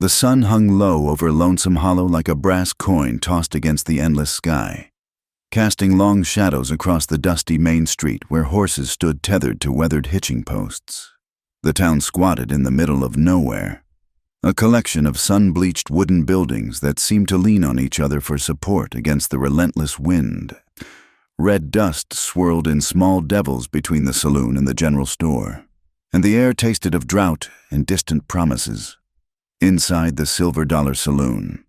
The sun hung low over Lonesome Hollow like a brass coin tossed against the endless sky, casting long shadows across the dusty main street where horses stood tethered to weathered hitching posts. The town squatted in the middle of nowhere, a collection of sun-bleached wooden buildings that seemed to lean on each other for support against the relentless wind. Red dust swirled in small devils between the saloon and the general store, and the air tasted of drought and distant promises. Inside the Silver Dollar Saloon,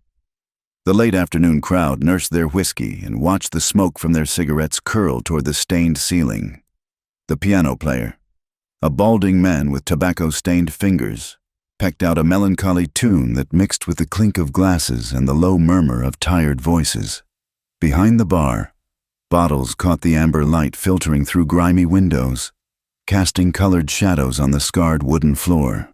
the late afternoon crowd nursed their whiskey and watched the smoke from their cigarettes curl toward the stained ceiling. The piano player, a balding man with tobacco-stained fingers, pecked out a melancholy tune that mixed with the clink of glasses and the low murmur of tired voices. Behind the bar, bottles caught the amber light filtering through grimy windows, casting colored shadows on the scarred wooden floor.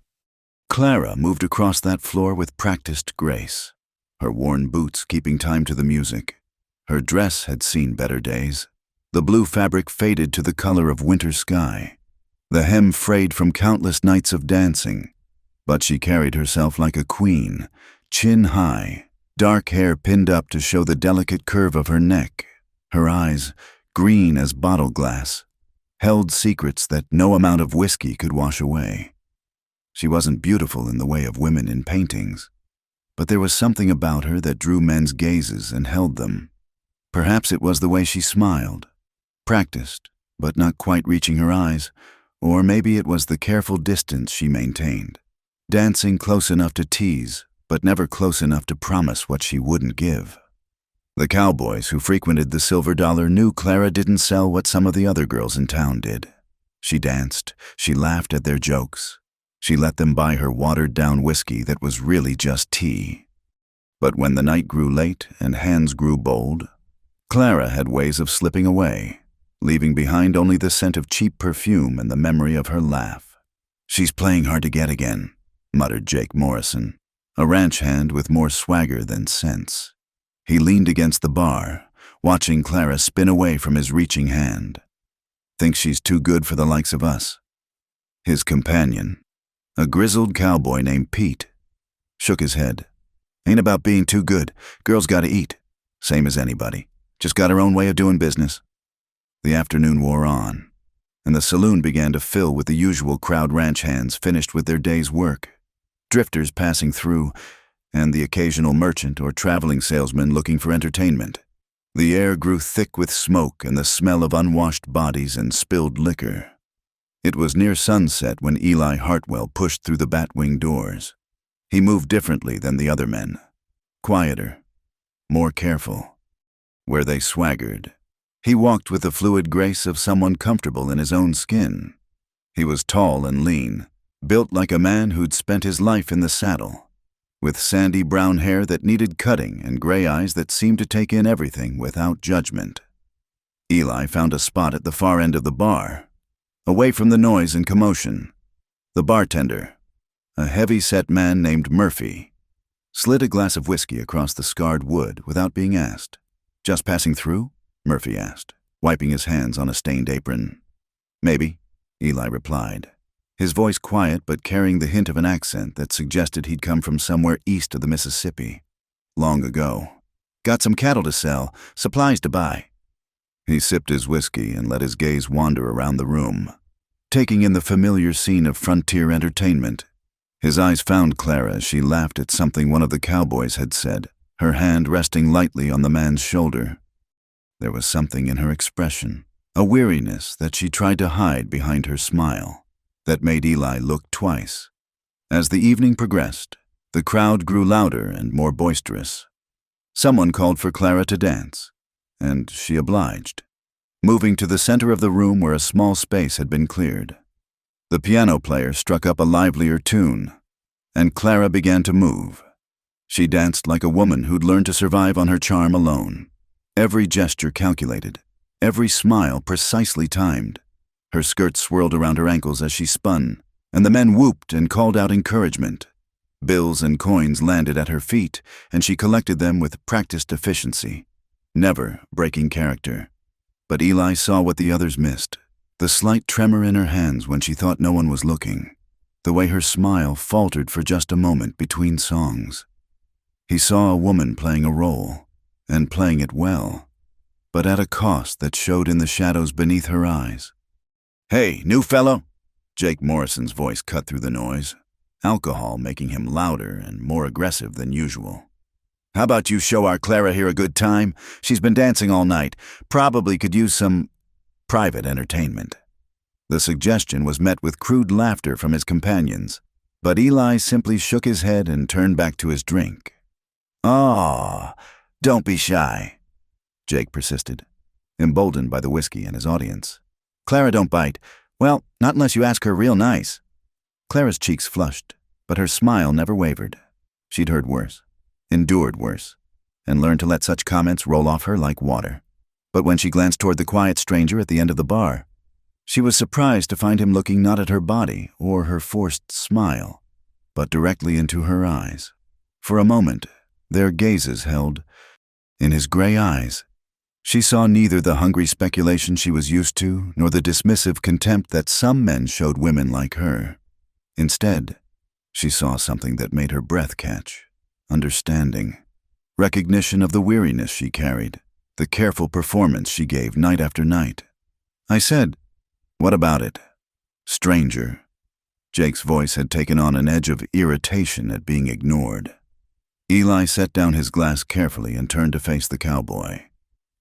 Clara moved across that floor with practiced grace, her worn boots keeping time to the music. Her dress had seen better days. The blue fabric faded to the color of winter sky, the hem frayed from countless nights of dancing, but she carried herself like a queen, chin high, dark hair pinned up to show the delicate curve of her neck. Her eyes, green as bottle glass, held secrets that no amount of whiskey could wash away. She wasn't beautiful in the way of women in paintings, but there was something about her that drew men's gazes and held them. Perhaps it was the way she smiled, practiced, but not quite reaching her eyes, or maybe it was the careful distance she maintained, dancing close enough to tease, but never close enough to promise what she wouldn't give. The cowboys who frequented the Silver Dollar knew Clara didn't sell what some of the other girls in town did. She danced, she laughed at their jokes. She let them buy her watered-down whiskey that was really just tea. But when the night grew late and hands grew bold, Clara had ways of slipping away, leaving behind only the scent of cheap perfume and the memory of her laugh. "She's playing hard to get again," muttered Jake Morrison, a ranch hand with more swagger than sense. He leaned against the bar, watching Clara spin away from his reaching hand. "Thinks she's too good for the likes of us." His companion, a grizzled cowboy named Pete, shook his head. "Ain't about being too good. Girl's gotta eat. Same as anybody. Just got her own way of doing business." The afternoon wore on, and the saloon began to fill with the usual crowd ranch hands finished with their day's work, drifters passing through, and the occasional merchant or traveling salesman looking for entertainment. The air grew thick with smoke and the smell of unwashed bodies and spilled liquor. It was near sunset when Eli Hartwell pushed through the batwing doors. He moved differently than the other men, quieter, more careful. Where they swaggered, he walked with the fluid grace of someone comfortable in his own skin. He was tall and lean, built like a man who'd spent his life in the saddle, with sandy brown hair that needed cutting and gray eyes that seemed to take in everything without judgment. Eli found a spot at the far end of the bar, away from the noise and commotion. The bartender, a heavy-set man named Murphy, slid a glass of whiskey across the scarred wood without being asked. "Just passing through?" Murphy asked, wiping his hands on a stained apron. "Maybe," Eli replied, his voice quiet but carrying the hint of an accent that suggested he'd come from somewhere east of the Mississippi. "Long ago. Got some cattle to sell, supplies to buy." He sipped his whiskey and let his gaze wander around the room, taking in the familiar scene of frontier entertainment. His eyes found Clara as she laughed at something one of the cowboys had said, her hand resting lightly on the man's shoulder. There was something in her expression, a weariness that she tried to hide behind her smile, that made Eli look twice. As the evening progressed, the crowd grew louder and more boisterous. Someone called for Clara to dance, and she obliged, moving to the center of the room where a small space had been cleared. The piano player struck up a livelier tune, and Clara began to move. She danced like a woman who'd learned to survive on her charm alone, every gesture calculated, every smile precisely timed. Her skirt swirled around her ankles as she spun, and the men whooped and called out encouragement. Bills and coins landed at her feet, and she collected them with practiced efficiency, never breaking character. But Eli saw what the others missed, the slight tremor in her hands when she thought no one was looking, the way her smile faltered for just a moment between songs. He saw a woman playing a role, and playing it well, but at a cost that showed in the shadows beneath her eyes. "Hey, new fellow!" Jake Morrison's voice cut through the noise, alcohol making him louder and more aggressive than usual. "How about you show our Clara here a good time? She's been dancing all night. Probably could use some private entertainment." The suggestion was met with crude laughter from his companions, but Eli simply shook his head and turned back to his drink. "Oh, don't be shy," Jake persisted, emboldened by the whiskey and his audience. "Clara don't bite. Well, not unless you ask her real nice." Clara's cheeks flushed, but her smile never wavered. She'd heard worse, endured worse, and learned to let such comments roll off her like water. But when she glanced toward the quiet stranger at the end of the bar, she was surprised to find him looking not at her body or her forced smile, but directly into her eyes. For a moment, their gazes held. In his gray eyes, she saw neither the hungry speculation she was used to nor the dismissive contempt that some men showed women like her. Instead, she saw something that made her breath catch. Understanding. Recognition of the weariness she carried, the careful performance she gave night after night. I said, "What about it?" "Stranger." Jake's voice had taken on an edge of irritation at being ignored. Eli set down his glass carefully and turned to face the cowboy.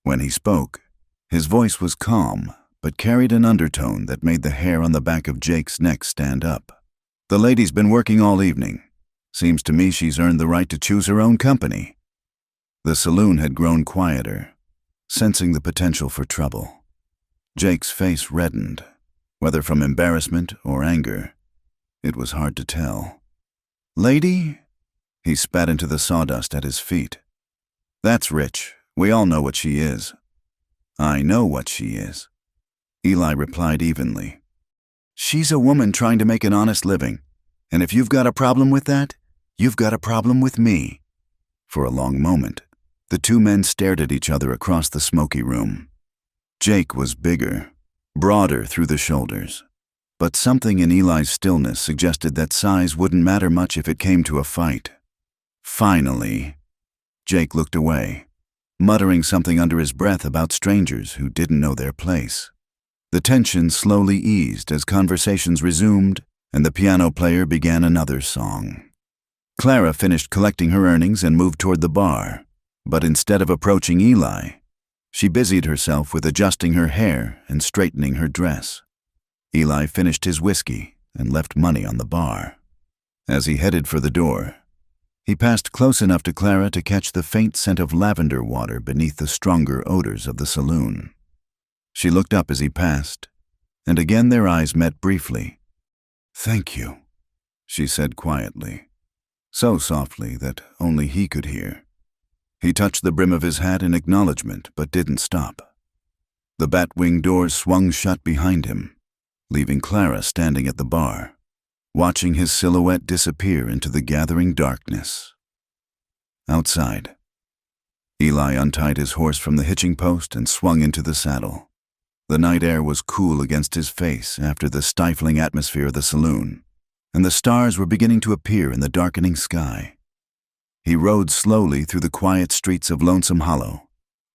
When he spoke, his voice was calm, but carried an undertone that made the hair on the back of Jake's neck stand up. "The lady's been working all evening. Seems to me she's earned the right to choose her own company." The saloon had grown quieter, sensing the potential for trouble. Jake's face reddened, whether from embarrassment or anger. It was hard to tell. "Lady?" He spat into the sawdust at his feet. "That's rich. We all know what she is." "I know what she is," Eli replied evenly. "She's a woman trying to make an honest living, and if you've got a problem with that, you've got a problem with me." For a long moment, the two men stared at each other across the smoky room. Jake was bigger, broader through the shoulders, but something in Eli's stillness suggested that size wouldn't matter much if it came to a fight. Finally, Jake looked away, muttering something under his breath about strangers who didn't know their place. The tension slowly eased as conversations resumed and the piano player began another song. Clara finished collecting her earnings and moved toward the bar, but instead of approaching Eli, she busied herself with adjusting her hair and straightening her dress. Eli finished his whiskey and left money on the bar. As he headed for the door, he passed close enough to Clara to catch the faint scent of lavender water beneath the stronger odors of the saloon. She looked up as he passed, and again their eyes met briefly. "Thank you," she said quietly, so softly that only he could hear. He touched the brim of his hat in acknowledgement, but didn't stop. The bat-wing doors swung shut behind him, leaving Clara standing at the bar, watching his silhouette disappear into the gathering darkness. Outside, Eli untied his horse from the hitching post and swung into the saddle. The night air was cool against his face after the stifling atmosphere of the saloon, and the stars were beginning to appear in the darkening sky. He rode slowly through the quiet streets of Lonesome Hollow,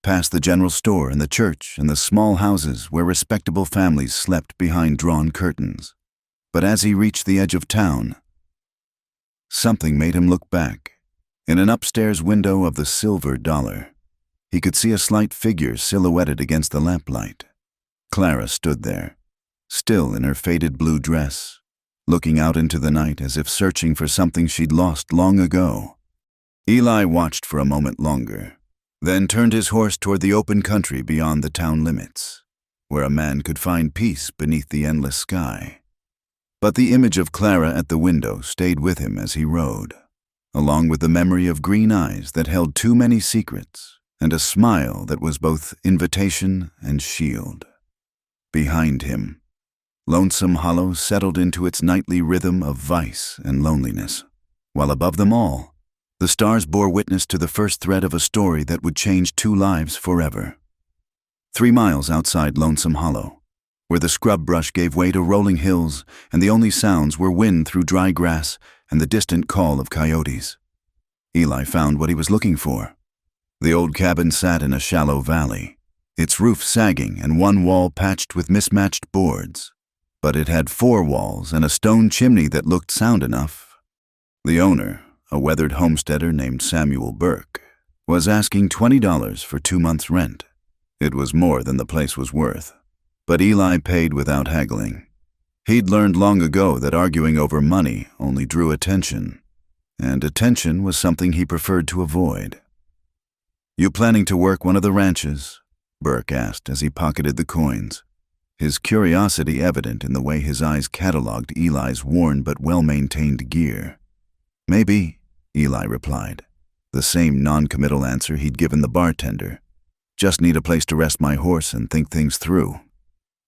past the general store and the church and the small houses where respectable families slept behind drawn curtains. But as he reached the edge of town, something made him look back. In an upstairs window of the Silver Dollar, he could see a slight figure silhouetted against the lamplight. Clara stood there, still in her faded blue dress, looking out into the night as if searching for something she'd lost long ago. Eli watched for a moment longer, then turned his horse toward the open country beyond the town limits, where a man could find peace beneath the endless sky. But the image of Clara at the window stayed with him as he rode, along with the memory of green eyes that held too many secrets and a smile that was both invitation and shield. Behind him, Lonesome Hollow settled into its nightly rhythm of vice and loneliness, while above them all, the stars bore witness to the first thread of a story that would change two lives forever. 3 miles outside Lonesome Hollow, where the scrub brush gave way to rolling hills, and the only sounds were wind through dry grass and the distant call of coyotes. Eli found what he was looking for. The old cabin sat in a shallow valley, its roof sagging and one wall patched with mismatched boards. But it had 4 walls and a stone chimney that looked sound enough. The owner, a weathered homesteader named Samuel Burke, was asking $20 for 2 months' rent. It was more than the place was worth, but Eli paid without haggling. He'd learned long ago that arguing over money only drew attention, and attention was something he preferred to avoid. "You planning to work one of the ranches?" Burke asked as he pocketed the coins, his curiosity evident in the way his eyes catalogued Eli's worn but well-maintained gear. "Maybe," Eli replied, the same non-committal answer he'd given the bartender. "Just need a place to rest my horse and think things through."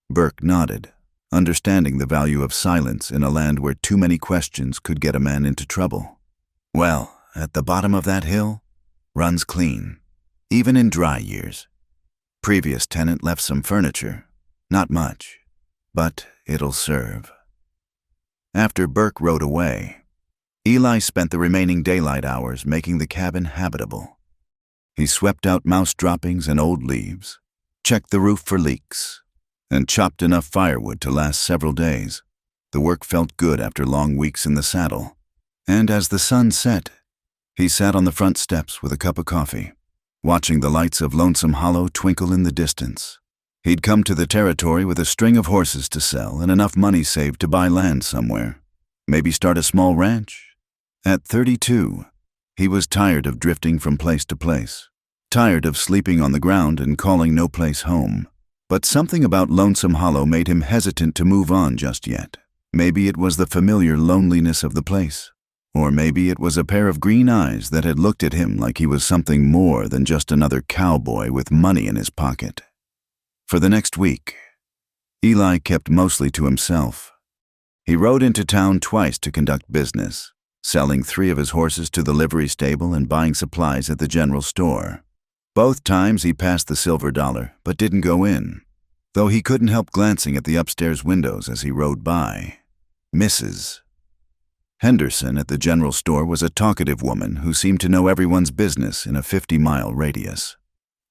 Burke nodded, understanding the value of silence in a land where too many questions could get a man into trouble. "Well, at the bottom of that hill, runs clean, even in dry years. Previous tenant left some furniture. Not much, but it'll serve." After Burke rode away, Eli spent the remaining daylight hours making the cabin habitable. He swept out mouse droppings and old leaves, checked the roof for leaks, and chopped enough firewood to last several days. The work felt good after long weeks in the saddle, and as the sun set, he sat on the front steps with a cup of coffee, watching the lights of Lonesome Hollow twinkle in the distance. He'd come to the territory with a string of horses to sell and enough money saved to buy land somewhere. Maybe start a small ranch. At 32, he was tired of drifting from place to place, tired of sleeping on the ground and calling no place home. But something about Lonesome Hollow made him hesitant to move on just yet. Maybe it was the familiar loneliness of the place, or maybe it was a pair of green eyes that had looked at him like he was something more than just another cowboy with money in his pocket. For the next week, Eli kept mostly to himself. He rode into town twice to conduct business, selling 3 of his horses to the livery stable and buying supplies at the general store. Both times he passed the Silver Dollar, but didn't go in, though he couldn't help glancing at the upstairs windows as he rode by. Mrs. Henderson at the general store was a talkative woman who seemed to know everyone's business in a 50-mile radius.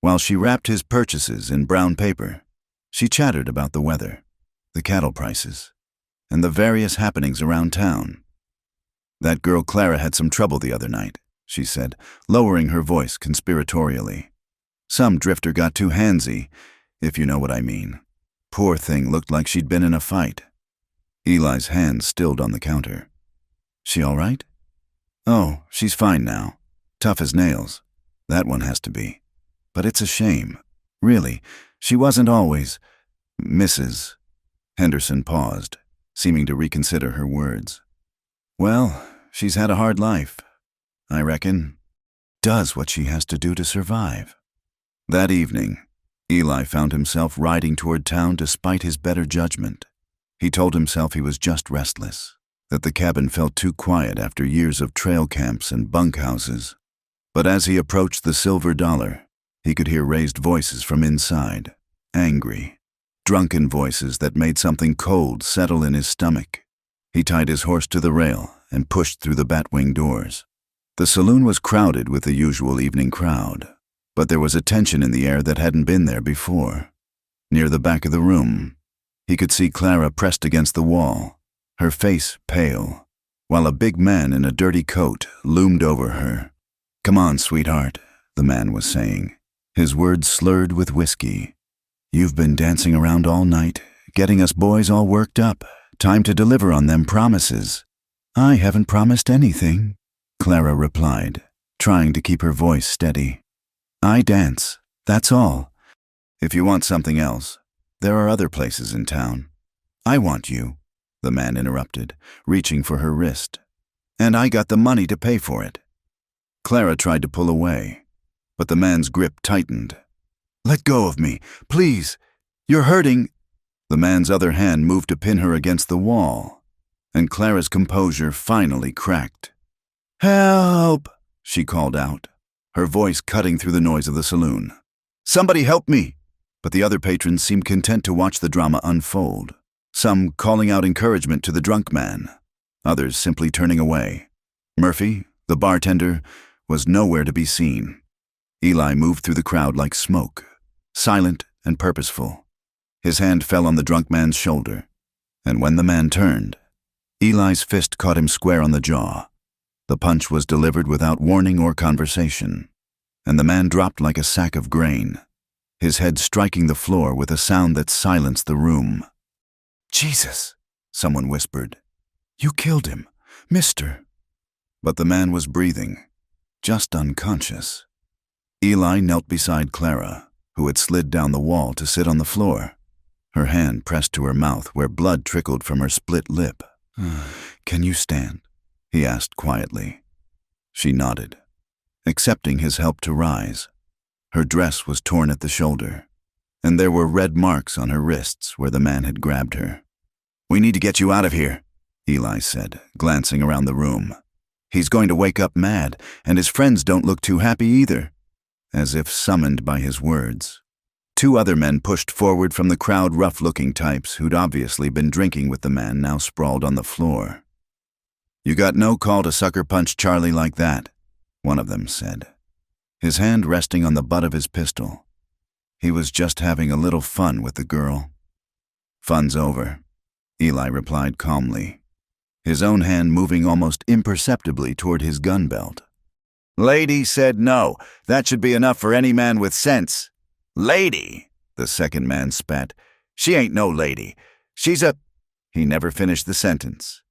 While she wrapped his purchases in brown paper, she chattered about the weather, the cattle prices, and the various happenings around town. "That girl Clara had some trouble the other night," she said, lowering her voice conspiratorially. "Some drifter got too handsy, if you know what I mean. Poor thing looked like she'd been in a fight." Eli's hands stilled on the counter. "She all right?" "Oh, she's fine now. Tough as nails. That one has to be. But it's a shame. Really, she wasn't always—" Mrs. Henderson paused, seeming to reconsider her words. "Well, she's had a hard life, I reckon. Does what she has to do to survive." That evening, Eli found himself riding toward town despite his better judgment. He told himself he was just restless, that the cabin felt too quiet after years of trail camps and bunkhouses. But as he approached the Silver Dollar, he could hear raised voices from inside, angry, drunken voices that made something cold settle in his stomach. He tied his horse to the rail and pushed through the batwing doors. The saloon was crowded with the usual evening crowd, but there was a tension in the air that hadn't been there before. Near the back of the room, he could see Clara pressed against the wall, her face pale, while a big man in a dirty coat loomed over her. "Come on, sweetheart," the man was saying, his words slurred with whiskey. "You've been dancing around all night, getting us boys all worked up. Time to deliver on them promises." "I haven't promised anything," Clara replied, trying to keep her voice steady. "I dance, that's all. If you want something else, there are other places in town." "I want you," the man interrupted, reaching for her wrist. "And I got the money to pay for it." Clara tried to pull away, but the man's grip tightened. "Let go of me, please. You're hurting." The man's other hand moved to pin her against the wall, and Clara's composure finally cracked. "Help!" she called out, her voice cutting through the noise of the saloon. "Somebody help me!" but the other patrons seemed content to watch the drama unfold, some calling out encouragement to the drunk man, others simply turning away. Murphy, the bartender, was nowhere to be seen. Eli moved through the crowd like smoke, silent and purposeful. His hand fell on the drunk man's shoulder, and when the man turned, Eli's fist caught him square on the jaw. The punch was delivered without warning or conversation, and the man dropped like a sack of grain, his head striking the floor with a sound that silenced the room. "Jesus," someone whispered. "You killed him, mister." But the man was breathing, just unconscious. Eli knelt beside Clara, who had slid down the wall to sit on the floor, her hand pressed to her mouth where blood trickled from her split lip. "Can you stand?" he asked quietly. She nodded, accepting his help to rise. Her dress was torn at the shoulder, and there were red marks on her wrists where the man had grabbed her. "We need to get you out of here," Eli said, glancing around the room. "He's going to wake up mad, and his friends don't look too happy either." As if summoned by his words, two other men pushed forward from the crowd, rough-looking types who'd obviously been drinking with the man now sprawled on the floor. "You got no call to sucker punch Charlie like that," one of them said, his hand resting on the butt of his pistol. He was just having a little fun with the girl. "Fun's over," Eli replied calmly, his own hand moving almost imperceptibly toward his gun belt. "Lady said no. That should be enough for any man with sense." "Lady," the second man spat. "She ain't no lady. She's a—" He never finished the sentence.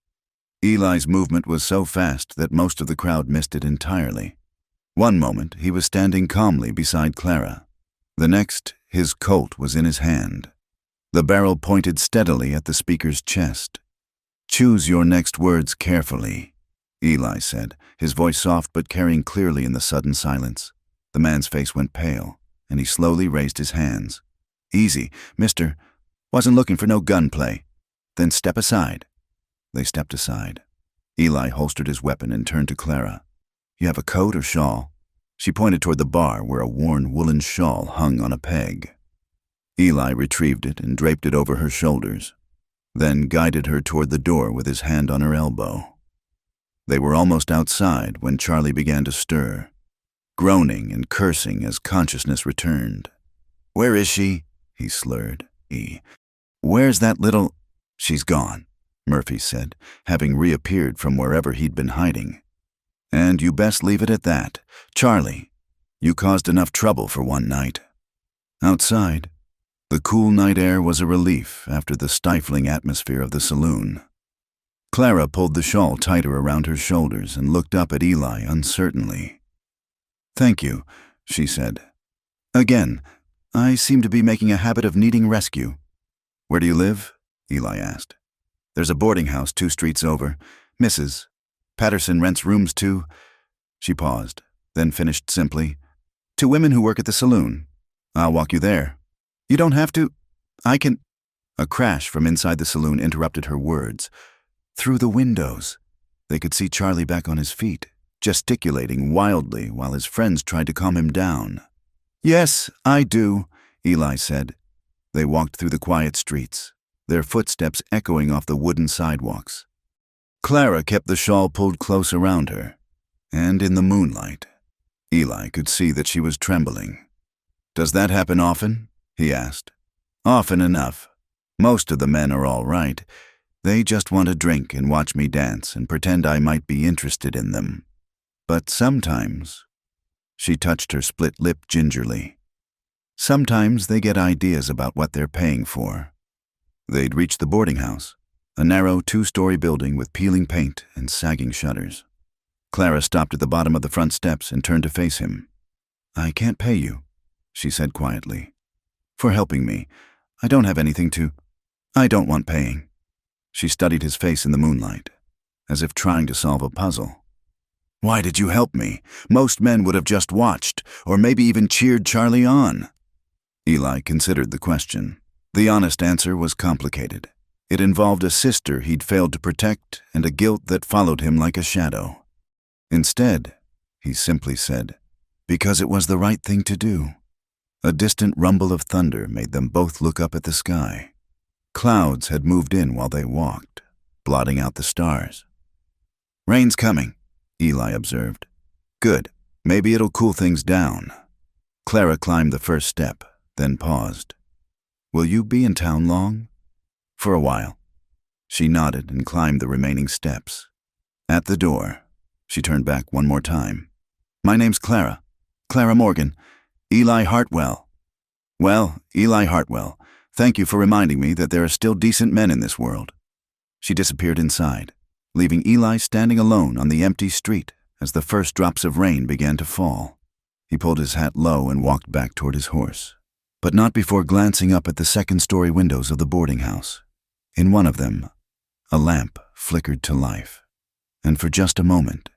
Eli's movement was so fast that most of the crowd missed it entirely. One moment, he was standing calmly beside Clara. The next, his Colt was in his hand. The barrel pointed steadily at the speaker's chest. "Choose your next words carefully," Eli said, his voice soft but carrying clearly in the sudden silence. The man's face went pale, and he slowly raised his hands. "Easy, mister. Wasn't looking for no gunplay." "Then step aside." They stepped aside. Eli holstered his weapon and turned to Clara. "You have a coat or shawl?" She pointed toward the bar where a worn woolen shawl hung on a peg. Eli retrieved it and draped it over her shoulders, then guided her toward the door with his hand on her elbow. They were almost outside when Charlie began to stir, groaning and cursing as consciousness returned. "Where is she?" he slurred. "Where's that little—" "She's gone," Murphy said, having reappeared from wherever he'd been hiding. "And you best leave it at that. Charlie, you caused enough trouble for one night." Outside, the cool night air was a relief after the stifling atmosphere of the saloon. Clara pulled the shawl tighter around her shoulders and looked up at Eli uncertainly. "Thank you," she said. "Again, I seem to be making a habit of needing rescue." "Where do you live?" Eli asked. "There's a boarding house 2 streets over. Mrs. Patterson rents rooms to—" She paused, then finished simply, "2 women who work at the saloon. I'll walk you there. You don't have to. I can—" A crash from inside the saloon interrupted her words. Through the windows, they could see Charlie back on his feet, gesticulating wildly while his friends tried to calm him down. "Yes, I do," Eli said. They walked through the quiet streets, their footsteps echoing off the wooden sidewalks. Clara kept the shawl pulled close around her, and in the moonlight, Eli could see that she was trembling. "Does that happen often?" he asked. "Often enough. Most of the men are all right. They just want to drink and watch me dance and pretend I might be interested in them. But sometimes—" She touched her split lip gingerly. "Sometimes they get ideas about what they're paying for." They'd reached the boarding house, a narrow 2-story building with peeling paint and sagging shutters. Clara stopped at the bottom of the front steps and turned to face him. "I can't pay you," she said quietly, "for helping me. I don't have anything to— I don't want paying." She studied his face in the moonlight, as if trying to solve a puzzle. "Why did you help me? Most men would have just watched, or maybe even cheered Charlie on." Eli considered the question. The honest answer was complicated. It involved a sister he'd failed to protect and a guilt that followed him like a shadow. Instead, he simply said, "Because it was the right thing to do." A distant rumble of thunder made them both look up at the sky. Clouds had moved in while they walked, blotting out the stars. "Rain's coming," Eli observed. "Good. Maybe it'll cool things down." Clara climbed the first step, then paused. "Will you be in town long?" "For a while." She nodded and climbed the remaining steps. At the door, she turned back one more time. "My name's Clara. Clara Morgan. Eli Hartwell." "Well, Eli Hartwell, thank you for reminding me that there are still decent men in this world." She disappeared inside, leaving Eli standing alone on the empty street as the first drops of rain began to fall. He pulled his hat low and walked back toward his horse, but not before glancing up at the second-story windows of the boarding house. In one of them, a lamp flickered to life, and for just a moment,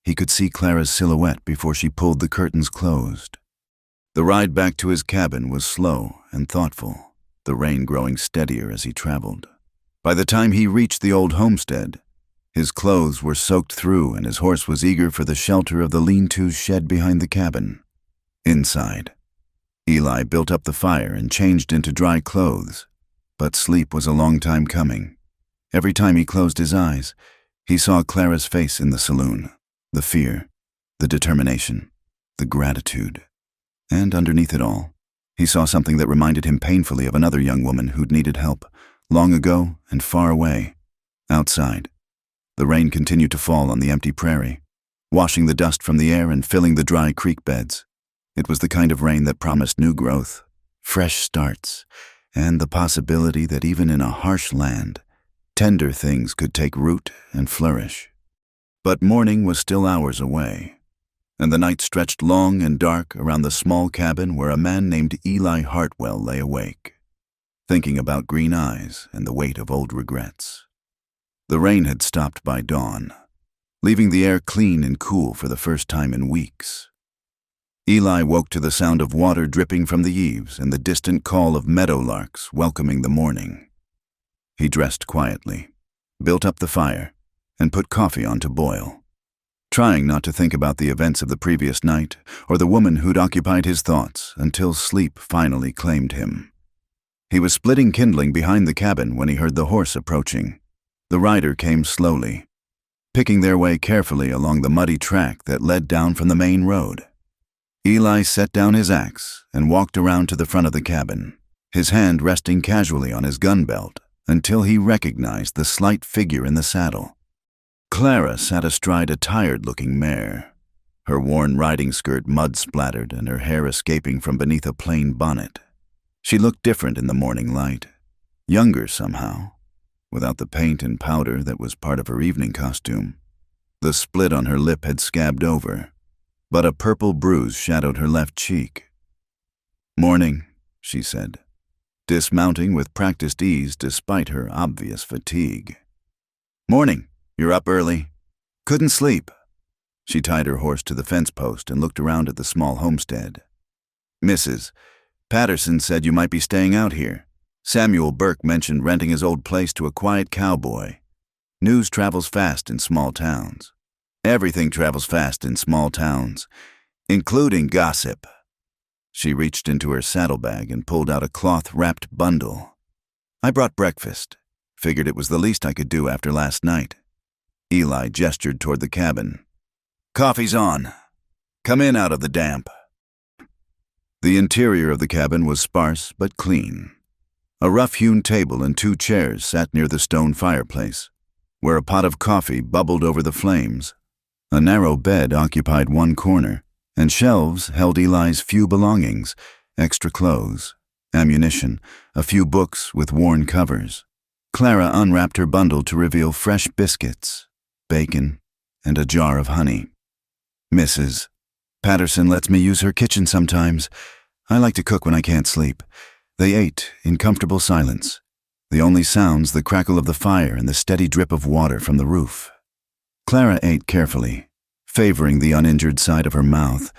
he could see Clara's silhouette before she pulled the curtains closed. The ride back to his cabin was slow and thoughtful, the rain growing steadier as he traveled. By the time he reached the old homestead, his clothes were soaked through and his horse was eager for the shelter of the lean-to shed behind the cabin. Inside, Eli built up the fire and changed into dry clothes, but sleep was a long time coming. Every time he closed his eyes, he saw Clara's face in the saloon, the fear, the determination, the gratitude. And underneath it all, he saw something that reminded him painfully of another young woman who'd needed help, long ago and far away. Outside, the rain continued to fall on the empty prairie, washing the dust from the air and filling the dry creek beds. It was the kind of rain that promised new growth, fresh starts, and the possibility that even in a harsh land, tender things could take root and flourish. But morning was still hours away, and the night stretched long and dark around the small cabin where a man named Eli Hartwell lay awake, thinking about green eyes and the weight of old regrets. The rain had stopped by dawn, leaving the air clean and cool for the first time in weeks. Eli woke to the sound of water dripping from the eaves and the distant call of meadowlarks welcoming the morning. He dressed quietly, built up the fire, and put coffee on to boil, trying not to think about the events of the previous night or the woman who'd occupied his thoughts until sleep finally claimed him. He was splitting kindling behind the cabin when he heard the horse approaching. The rider came slowly, picking their way carefully along the muddy track that led down from the main road. Eli set down his axe and walked around to the front of the cabin, his hand resting casually on his gun belt until he recognized the slight figure in the saddle. Clara sat astride a tired-looking mare, her worn riding skirt mud-splattered and her hair escaping from beneath a plain bonnet. She looked different in the morning light, younger somehow, without the paint and powder that was part of her evening costume. The split on her lip had scabbed over, but a purple bruise shadowed her left cheek. "Morning," she said, dismounting with practiced ease despite her obvious fatigue. "Morning. You're up early." "Couldn't sleep." She tied her horse to the fence post and looked around at the small homestead. "Mrs. Patterson said you might be staying out here. Samuel Burke mentioned renting his old place to a quiet cowboy. News travels fast in small towns." "Everything travels fast in small towns, including gossip." She reached into her saddlebag and pulled out a cloth-wrapped bundle. "I brought breakfast. Figured it was the least I could do after last night." Eli gestured toward the cabin. "Coffee's on. Come in out of the damp." The interior of the cabin was sparse but clean. A rough-hewn table and 2 chairs sat near the stone fireplace, where a pot of coffee bubbled over the flames. A narrow bed occupied one corner, and shelves held Eli's few belongings, extra clothes, ammunition, a few books with worn covers. Clara unwrapped her bundle to reveal fresh biscuits, bacon, and a jar of honey. "Mrs. Patterson lets me use her kitchen sometimes. I like to cook when I can't sleep." They ate in comfortable silence, the only sounds the crackle of the fire and the steady drip of water from the roof. Clara ate carefully, favoring the uninjured side of her mouth,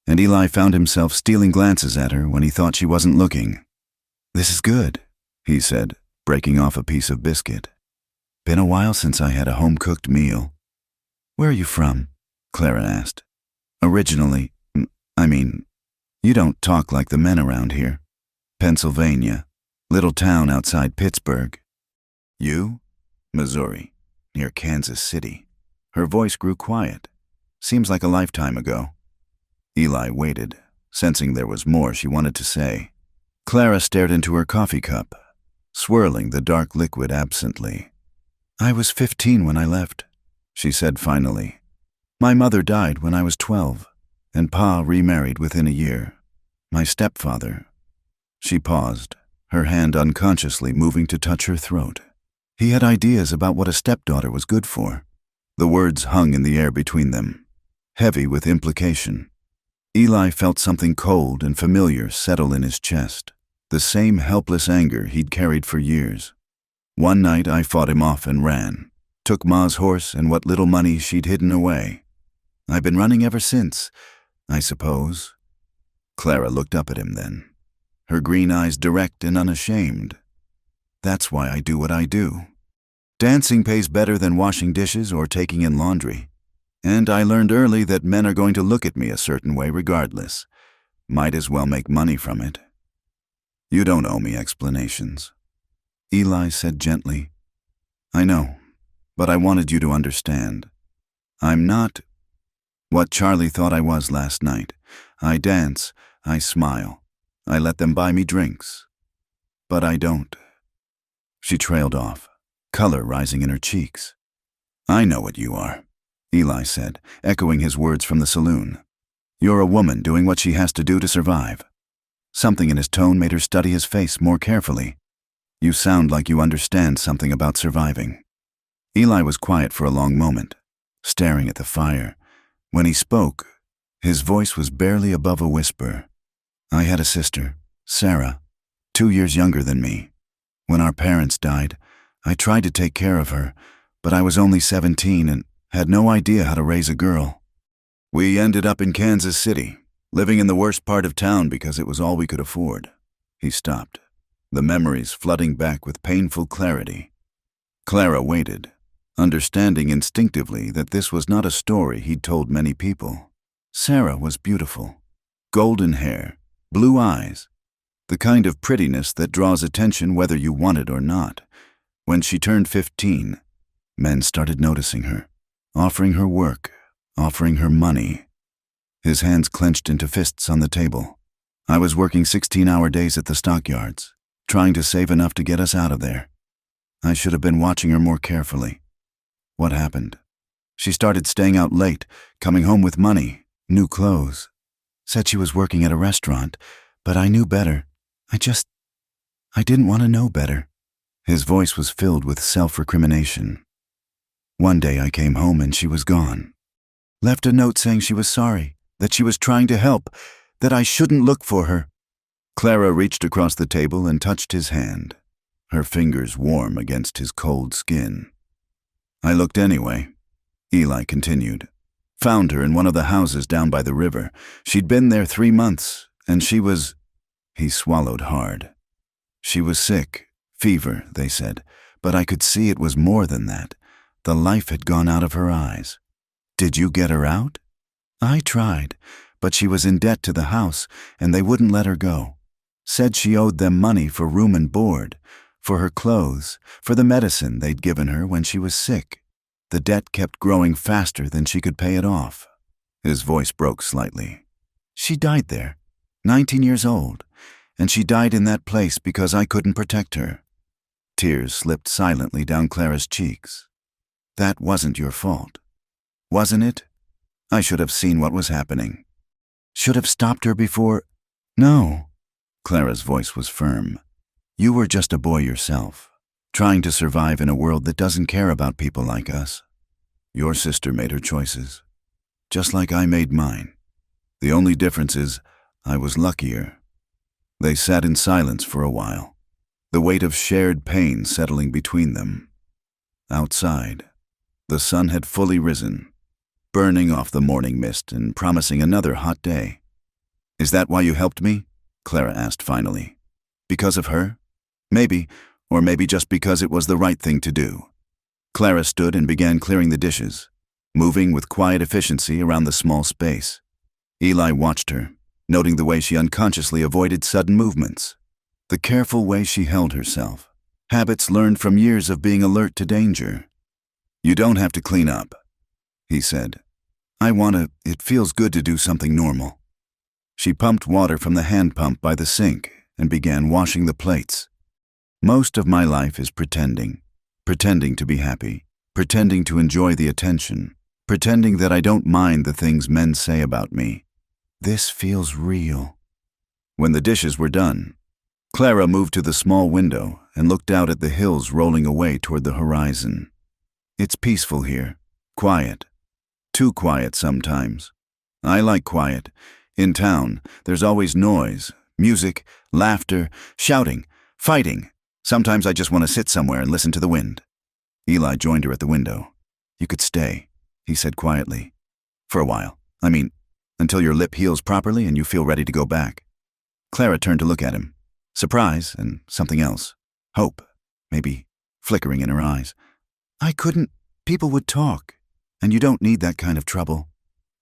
and Eli found himself stealing glances at her when he thought she wasn't looking. "This is good," he said, breaking off a piece of biscuit. "Been a while since I had a home-cooked meal." "Where are you from?" Clara asked. You don't talk like the men around here. Pennsylvania, little town outside Pittsburgh. You? Missouri, near Kansas City. Her voice grew quiet. Seems like a lifetime ago. Eli waited, sensing there was more she wanted to say. Clara stared into her coffee cup, swirling the dark liquid absently. I was 15 when I left, she said finally. My mother died when I was 12, and Pa remarried within a year. My stepfather. She paused, her hand unconsciously moving to touch her throat. He had ideas about what a stepdaughter was good for. The words hung in the air between them, heavy with implication. Eli felt something cold and familiar settle in his chest, the same helpless anger he'd carried for years. One night I fought him off and ran, took Ma's horse and what little money she'd hidden away. I've been running ever since, I suppose. Clara looked up at him then, her green eyes direct and unashamed. That's why I do what I do. Dancing pays better than washing dishes or taking in laundry. And I learned early that men are going to look at me a certain way regardless. Might as well make money from it. You don't owe me explanations. Eli said gently. I know, but I wanted you to understand. I'm not what Charlie thought I was last night. I dance, I smile, I let them buy me drinks. But I don't. She trailed off, color rising in her cheeks. I know what you are, Eli said, echoing his words from the saloon. You're a woman doing what she has to do to survive. Something in his tone made her study his face more carefully. You sound like you understand something about surviving. Eli was quiet for a long moment, staring at the fire. When he spoke, his voice was barely above a whisper. I had a sister, Sarah, 2 years younger than me. When our parents died, I tried to take care of her, but I was only 17 and had no idea how to raise a girl. We ended up in Kansas City, living in the worst part of town because it was all we could afford. He stopped, the memories flooding back with painful clarity. Clara waited, understanding instinctively that this was not a story he'd told many people. Sarah was beautiful. Golden hair, blue eyes, the kind of prettiness that draws attention whether you want it or not. When she turned 15, men started noticing her, offering her work, offering her money. His hands clenched into fists on the table. I was working 16-hour days at the stockyards, trying to save enough to get us out of there. I should have been watching her more carefully. What happened? She started staying out late, coming home with money, new clothes. Said she was working at a restaurant, but I knew better. I didn't want to know better. His voice was filled with self-recrimination. One day I came home and she was gone. Left a note saying she was sorry, that she was trying to help, that I shouldn't look for her. Clara reached across the table and touched his hand, her fingers warm against his cold skin. I looked anyway, Eli continued. Found her in one of the houses down by the river. She'd been there 3 months, and she was... He swallowed hard. She was sick, fever, they said, but I could see it was more than that. The life had gone out of her eyes. Did you get her out? I tried, but she was in debt to the house, and they wouldn't let her go. Said she owed them money for room and board, for her clothes, for the medicine they'd given her when she was sick. The debt kept growing faster than she could pay it off. His voice broke slightly. She died there, 19 years old, and she died in that place because I couldn't protect her. Tears slipped silently down Clara's cheeks. That wasn't your fault, wasn't it? I should have seen what was happening. Should have stopped her before... No. Clara's voice was firm. You were just a boy yourself, trying to survive in a world that doesn't care about people like us. Your sister made her choices, just like I made mine. The only difference is I was luckier. They sat in silence for a while, the weight of shared pain settling between them. Outside, the sun had fully risen, burning off the morning mist and promising another hot day. Is that why you helped me? Clara asked finally. Because of her? Maybe, or maybe just because it was the right thing to do. Clara stood and began clearing the dishes, moving with quiet efficiency around the small space. Eli watched her, noting the way she unconsciously avoided sudden movements, the careful way she held herself, habits learned from years of being alert to danger. "You don't have to clean up," he said. It feels good to do something normal." She pumped water from the hand pump by the sink and began washing the plates. "Most of my life is pretending to be happy, pretending to enjoy the attention, pretending that I don't mind the things men say about me. This feels real." When the dishes were done, Clara moved to the small window and looked out at the hills rolling away toward the horizon. "It's peaceful here, quiet. Too quiet sometimes. I like quiet. In town, there's always noise, music, laughter, shouting, fighting. Sometimes I just want to sit somewhere and listen to the wind." Eli joined her at the window. "You could stay," he said quietly. "For a while. Until your lip heals properly and you feel ready to go back." Clara turned to look at him. Surprise and something else. Hope, maybe, flickering in her eyes. People would talk. And you don't need that kind of trouble."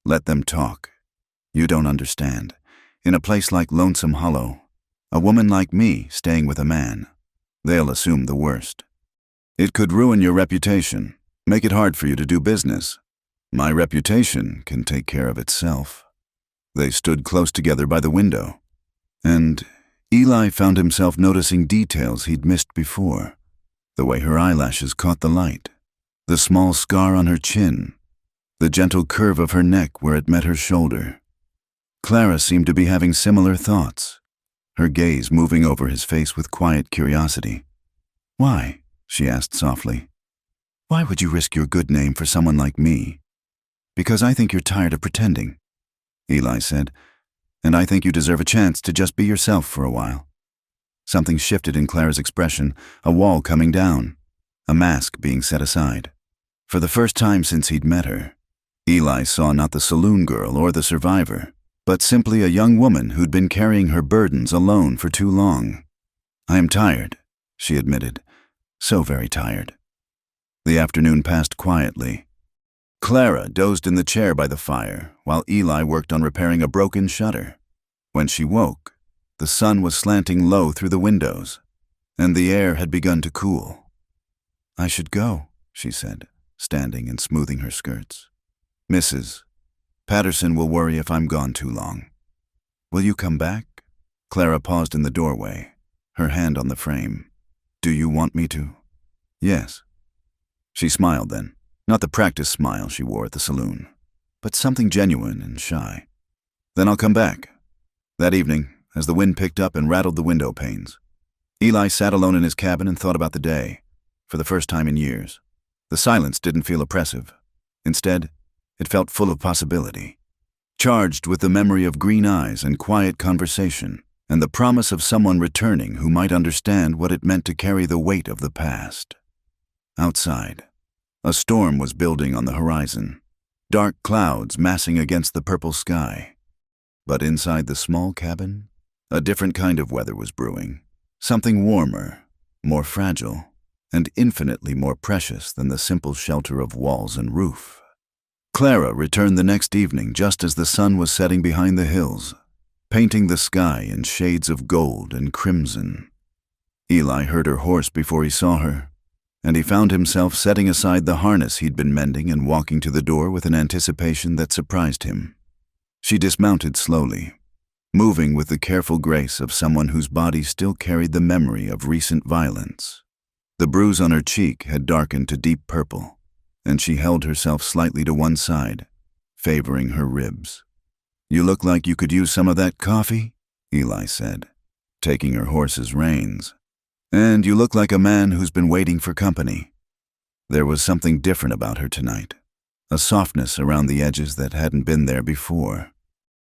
"Let them talk. You don't understand. In a place like Lonesome Hollow, a woman like me staying with a man, they'll assume the worst. It could ruin your reputation, make it hard for you to do business. My reputation can take care of itself." They stood close together by the window, and Eli found himself noticing details he'd missed before. The way her eyelashes caught the light, the small scar on her chin, the gentle curve of her neck where it met her shoulder. Clara seemed to be having similar thoughts, her gaze moving over his face with quiet curiosity. "Why?" she asked softly. "Why would you risk your good name for someone like me?" "Because I think you're tired of pretending," Eli said, "and I think you deserve a chance to just be yourself for a while." Something shifted in Clara's expression, a wall coming down, a mask being set aside. For the first time since he'd met her, Eli saw not the saloon girl or the survivor, but simply a young woman who'd been carrying her burdens alone for too long. "I am tired," she admitted. "So very tired." The afternoon passed quietly. Clara dozed in the chair by the fire while Eli worked on repairing a broken shutter. When she woke, the sun was slanting low through the windows, and the air had begun to cool. "I should go," she said, standing and smoothing her skirts. "Mrs. Patterson will worry if I'm gone too long." "Will you come back?" Clara paused in the doorway, her hand on the frame. "Do you want me to?" "Yes." She smiled then, not the practice smile she wore at the saloon, but something genuine and shy. "Then I'll come back." That evening, as the wind picked up and rattled the window panes, Eli sat alone in his cabin and thought about the day, for the first time in years. The silence didn't feel oppressive. Instead, it felt full of possibility, charged with the memory of green eyes and quiet conversation, and the promise of someone returning who might understand what it meant to carry the weight of the past. Outside, a storm was building on the horizon, dark clouds massing against the purple sky. But inside the small cabin, a different kind of weather was brewing, something warmer, more fragile, and infinitely more precious than the simple shelter of walls and roof. Clara returned the next evening just as the sun was setting behind the hills, painting the sky in shades of gold and crimson. Eli heard her horse before he saw her, and he found himself setting aside the harness he'd been mending and walking to the door with an anticipation that surprised him. She dismounted slowly, moving with the careful grace of someone whose body still carried the memory of recent violence. The bruise on her cheek had darkened to deep purple, and she held herself slightly to one side, favoring her ribs. "You look like you could use some of that coffee," Eli said, taking her horse's reins. "And you look like a man who's been waiting for company." There was something different about her tonight, a softness around the edges that hadn't been there before.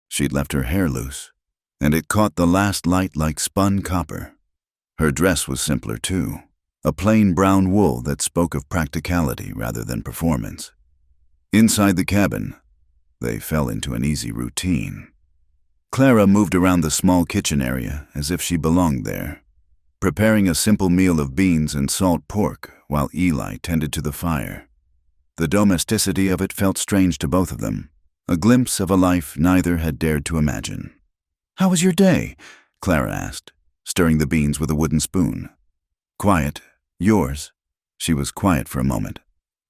She'd left her hair loose, and it caught the last light like spun copper. Her dress was simpler too, a plain brown wool that spoke of practicality rather than performance. Inside the cabin, they fell into an easy routine. Clara moved around the small kitchen area as if she belonged there, preparing a simple meal of beans and salt pork while Eli tended to the fire. The domesticity of it felt strange to both of them, a glimpse of a life neither had dared to imagine. "How was your day?" Clara asked, stirring the beans with a wooden spoon. "Quiet. Yours?" She was quiet for a moment.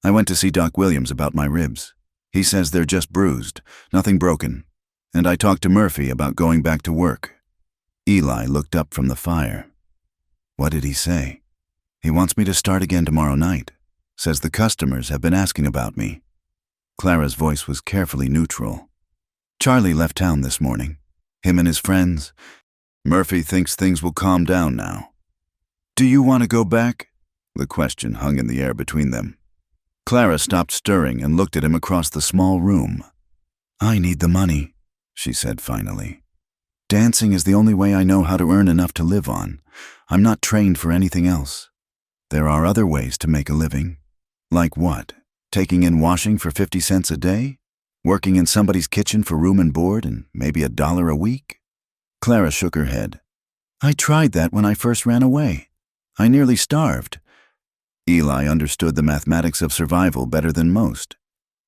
"I went to see Doc Williams about my ribs. He says they're just bruised, nothing broken. And I talked to Murphy about going back to work." Eli looked up from the fire. "What did he say?" "He wants me to start again tomorrow night. Says the customers have been asking about me." Clara's voice was carefully neutral. "Charlie left town this morning. Him and his friends. Murphy thinks things will calm down now." "Do you want to go back?" The question hung in the air between them. Clara stopped stirring and looked at him across the small room. "I need the money," she said finally. "Dancing is the only way I know how to earn enough to live on. I'm not trained for anything else. There are other ways to make a living." "Like what? Taking in washing for 50 cents a day? Working in somebody's kitchen for room and board and maybe $1 a week?" Clara shook her head. "I tried that when I first ran away. I nearly starved." Eli understood the mathematics of survival better than most.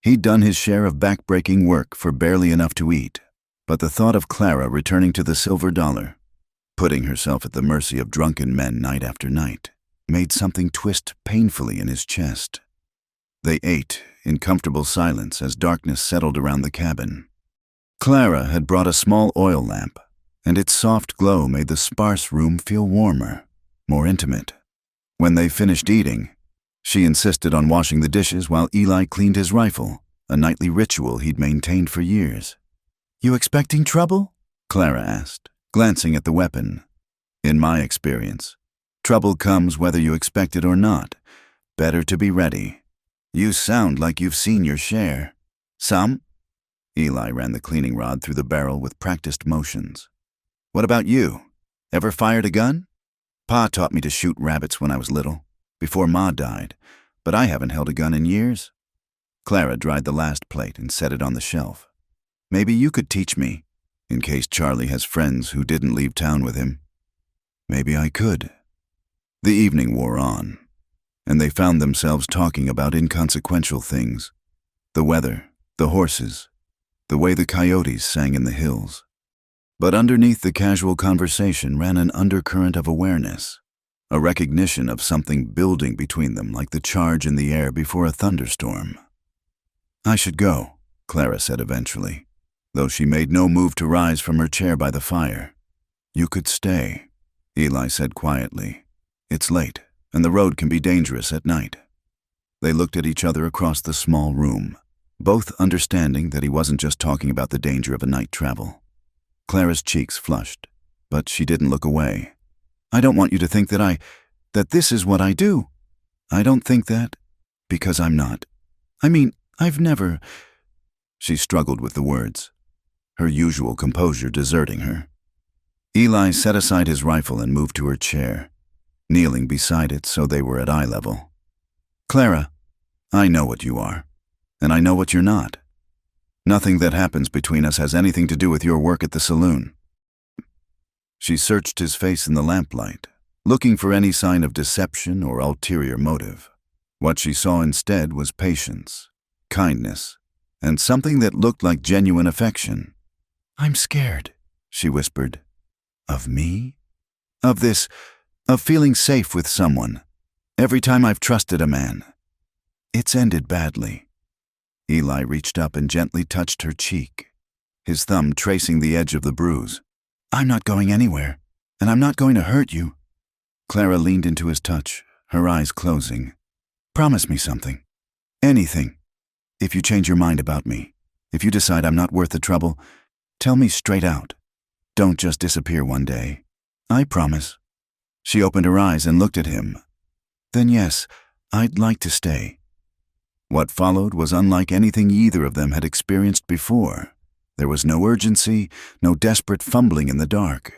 He'd done his share of back-breaking work for barely enough to eat, but the thought of Clara returning to the silver dollar, putting herself at the mercy of drunken men night after night, made something twist painfully in his chest. They ate in comfortable silence as darkness settled around the cabin. Clara had brought a small oil lamp, and its soft glow made the sparse room feel warmer, more intimate. When they finished eating, she insisted on washing the dishes while Eli cleaned his rifle, a nightly ritual he'd maintained for years. "You expecting trouble?" Clara asked, glancing at the weapon. "In my experience, trouble comes whether you expect it or not. Better to be ready." "You sound like you've seen your share." "Some?" Eli ran the cleaning rod through the barrel with practiced motions. "What about you? Ever fired a gun?" "Pa taught me to shoot rabbits when I was little, before Ma died, but I haven't held a gun in years." Clara dried the last plate and set it on the shelf. "Maybe you could teach me, in case Charlie has friends who didn't leave town with him." "Maybe I could." The evening wore on, and they found themselves talking about inconsequential things. The weather, the horses, the way the coyotes sang in the hills. But underneath the casual conversation ran an undercurrent of awareness, a recognition of something building between them like the charge in the air before a thunderstorm. "I should go," Clara said eventually, though she made no move to rise from her chair by the fire. "You could stay," Eli said quietly. "It's late, and the road can be dangerous at night." They looked at each other across the small room, both understanding that he wasn't just talking about the danger of a night travel. Clara's cheeks flushed, but she didn't look away. "I don't want you to think that this is what I do. I don't think that, because I'm not. I mean, I've never—" She struggled with the words, her usual composure deserting her. Eli set aside his rifle and moved to her chair, kneeling beside it so they were at eye level. "Clara, I know what you are, and I know what you're not. Nothing that happens between us has anything to do with your work at the saloon." She searched his face in the lamplight, looking for any sign of deception or ulterior motive. What she saw instead was patience, kindness, and something that looked like genuine affection. "I'm scared," she whispered. "Of me? Of this, of feeling safe with someone. Every time I've trusted a man. It's ended badly." Eli reached up and gently touched her cheek, his thumb tracing the edge of the bruise. "I'm not going anywhere, and I'm not going to hurt you." Clara leaned into his touch, her eyes closing. "Promise me something. Anything. If you change your mind about me, if you decide I'm not worth the trouble, tell me straight out. Don't just disappear one day. I promise." She opened her eyes and looked at him. "Then yes, I'd like to stay." What followed was unlike anything either of them had experienced before. There was no urgency, no desperate fumbling in the dark.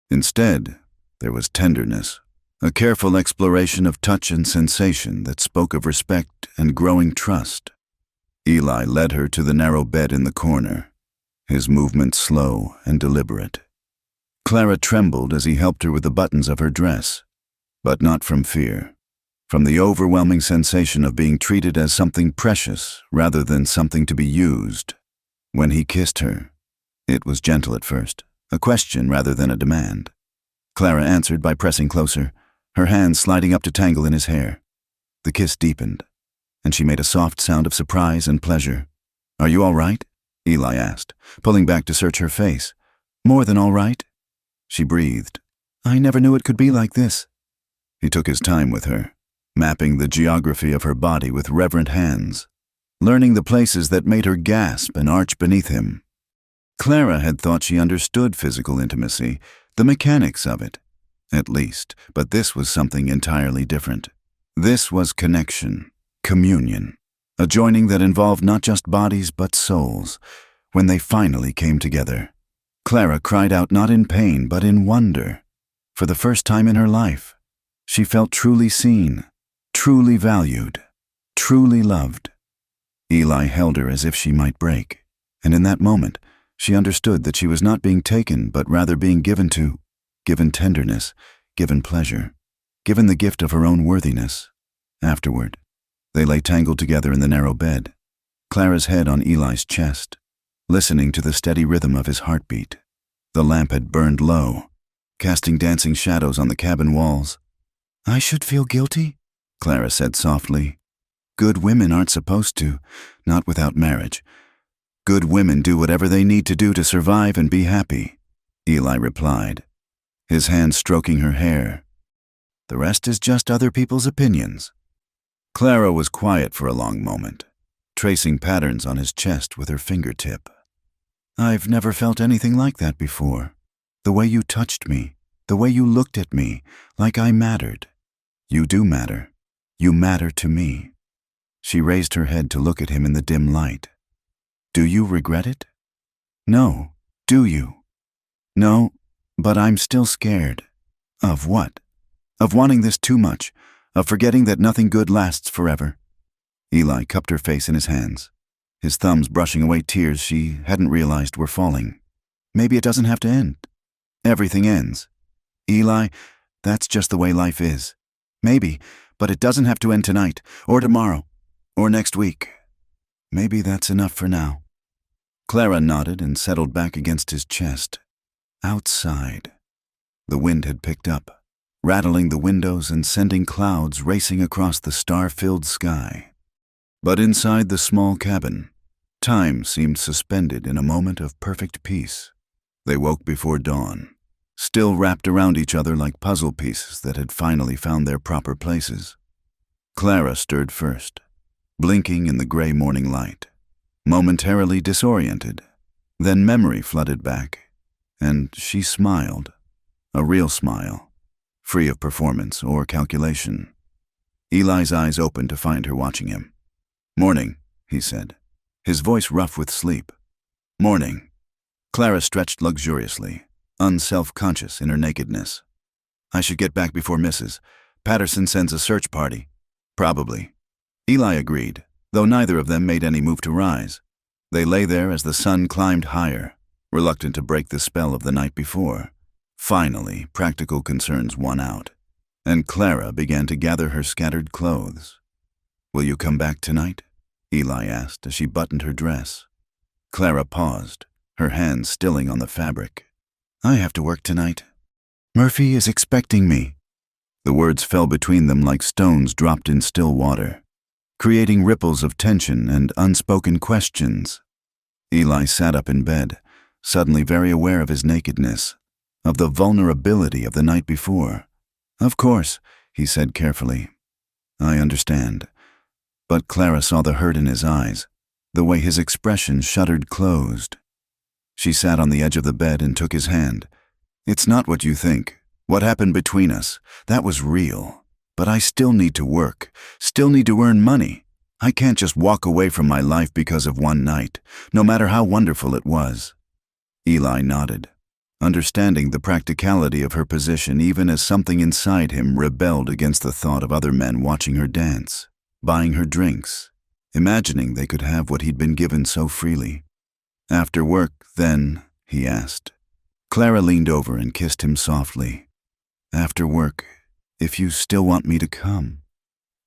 Instead, there was tenderness, a careful exploration of touch and sensation that spoke of respect and growing trust. Eli led her to the narrow bed in the corner, his movements slow and deliberate. Clara trembled as he helped her with the buttons of her dress, but not from fear. From the overwhelming sensation of being treated as something precious rather than something to be used. When he kissed her, it was gentle at first, a question rather than a demand. Clara answered by pressing closer, her hands sliding up to tangle in his hair. The kiss deepened, and she made a soft sound of surprise and pleasure. "Are you all right?" Eli asked, pulling back to search her face. "More than all right?" She breathed. "I never knew it could be like this." He took his time with her, mapping the geography of her body with reverent hands, learning the places that made her gasp and arch beneath him. Clara had thought she understood physical intimacy, the mechanics of it, at least, but this was something entirely different. This was connection, communion, a joining that involved not just bodies but souls. When they finally came together, Clara cried out not in pain but in wonder. For the first time in her life, she felt truly seen, truly valued, truly loved. Eli held her as if she might break, and in that moment, she understood that she was not being taken, but rather being given tenderness, given pleasure, given the gift of her own worthiness. Afterward, they lay tangled together in the narrow bed, Clara's head on Eli's chest, listening to the steady rhythm of his heartbeat. The lamp had burned low, casting dancing shadows on the cabin walls. "I should feel guilty," Clara said softly. "Good women aren't supposed to, not without marriage. Good women do whatever they need to do to survive and be happy," Eli replied, his hand stroking her hair. "The rest is just other people's opinions." Clara was quiet for a long moment, tracing patterns on his chest with her fingertip. "I've never felt anything like that before. The way you touched me, the way you looked at me, like I mattered. You do matter. You matter to me." She raised her head to look at him in the dim light. "Do you regret it?" "No. Do you?" "No, but I'm still scared." "Of what?" "Of wanting this too much, of forgetting that nothing good lasts forever." Eli cupped her face in his hands, his thumbs brushing away tears she hadn't realized were falling. "Maybe it doesn't have to end. Everything ends. Eli, that's just the way life is. Maybe, but it doesn't have to end tonight, or tomorrow, or next week. Maybe that's enough for now." Clara nodded and settled back against his chest. Outside, the wind had picked up, rattling the windows and sending clouds racing across the star-filled sky. But inside the small cabin, time seemed suspended in a moment of perfect peace. They woke before dawn, still wrapped around each other like puzzle pieces that had finally found their proper places. Clara stirred first, blinking in the gray morning light, momentarily disoriented. Then memory flooded back, and she smiled, a real smile, free of performance or calculation. Eli's eyes opened to find her watching him. "Morning," he said, his voice rough with sleep. "Morning." Clara stretched luxuriously, unself-conscious in her nakedness. "I should get back before Mrs. Patterson sends a search party." "Probably." Eli agreed, though neither of them made any move to rise. They lay there as the sun climbed higher, reluctant to break the spell of the night before. Finally, practical concerns won out, and Clara began to gather her scattered clothes. "Will you come back tonight?" Eli asked as she buttoned her dress. Clara paused, her hands stilling on the fabric. "I have to work tonight. Murphy is expecting me." The words fell between them like stones dropped in still water, creating ripples of tension and unspoken questions. Eli sat up in bed, suddenly very aware of his nakedness, of the vulnerability of the night before. "Of course," he said carefully. "I understand." But Clara saw the hurt in his eyes, the way his expression shuttered closed. She sat on the edge of the bed and took his hand. "It's not what you think. What happened between us, that was real. But I still need to work, still need to earn money. I can't just walk away from my life because of one night, no matter how wonderful it was." Eli nodded, understanding the practicality of her position even as something inside him rebelled against the thought of other men watching her dance, buying her drinks, imagining they could have what he'd been given so freely. "After work, then?" he asked. Clara leaned over and kissed him softly. "After work, if you still want me to come."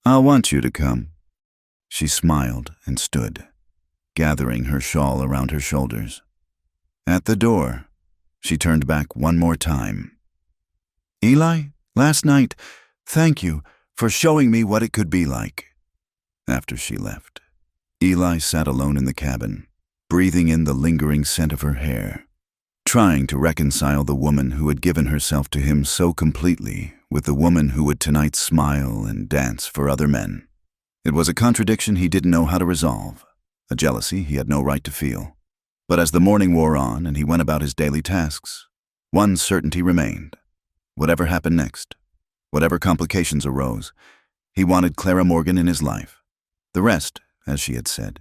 "I'll want you to come." She smiled and stood, gathering her shawl around her shoulders. At the door, She turned back one more time. "Eli, last night, thank you for showing me what it could be like." After she left, Eli sat alone in the cabin, breathing in the lingering scent of her hair, trying to reconcile the woman who had given herself to him so completely with the woman who would tonight smile and dance for other men. It was a contradiction he didn't know how to resolve, a jealousy he had no right to feel. But as the morning wore on and he went about his daily tasks, one certainty remained. Whatever happened next, whatever complications arose, he wanted Clara Morgan in his life. The rest, as she had said,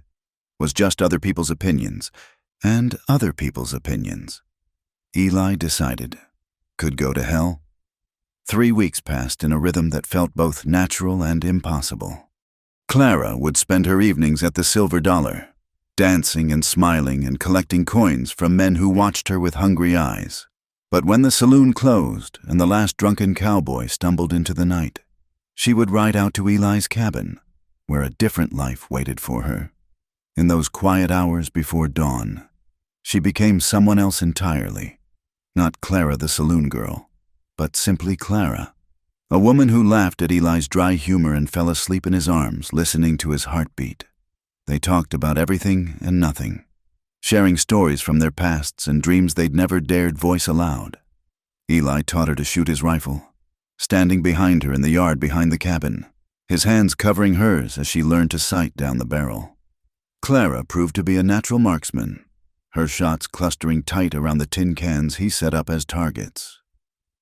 was just other people's opinions, and other people's opinions. Eli decided, could go to hell. 3 weeks passed in a rhythm that felt both natural and impossible. Clara would spend her evenings at the Silver Dollar, dancing and smiling and collecting coins from men who watched her with hungry eyes. But when the saloon closed and the last drunken cowboy stumbled into the night, she would ride out to Eli's cabin, where a different life waited for her. In those quiet hours before dawn, she became someone else entirely. Not Clara the saloon girl, but simply Clara. A woman who laughed at Eli's dry humor and fell asleep in his arms, listening to his heartbeat. They talked about everything and nothing, sharing stories from their pasts and dreams they'd never dared voice aloud. Eli taught her to shoot his rifle, standing behind her in the yard behind the cabin, his hands covering hers as she learned to sight down the barrel. Clara proved to be a natural marksman, her shots clustering tight around the tin cans he set up as targets.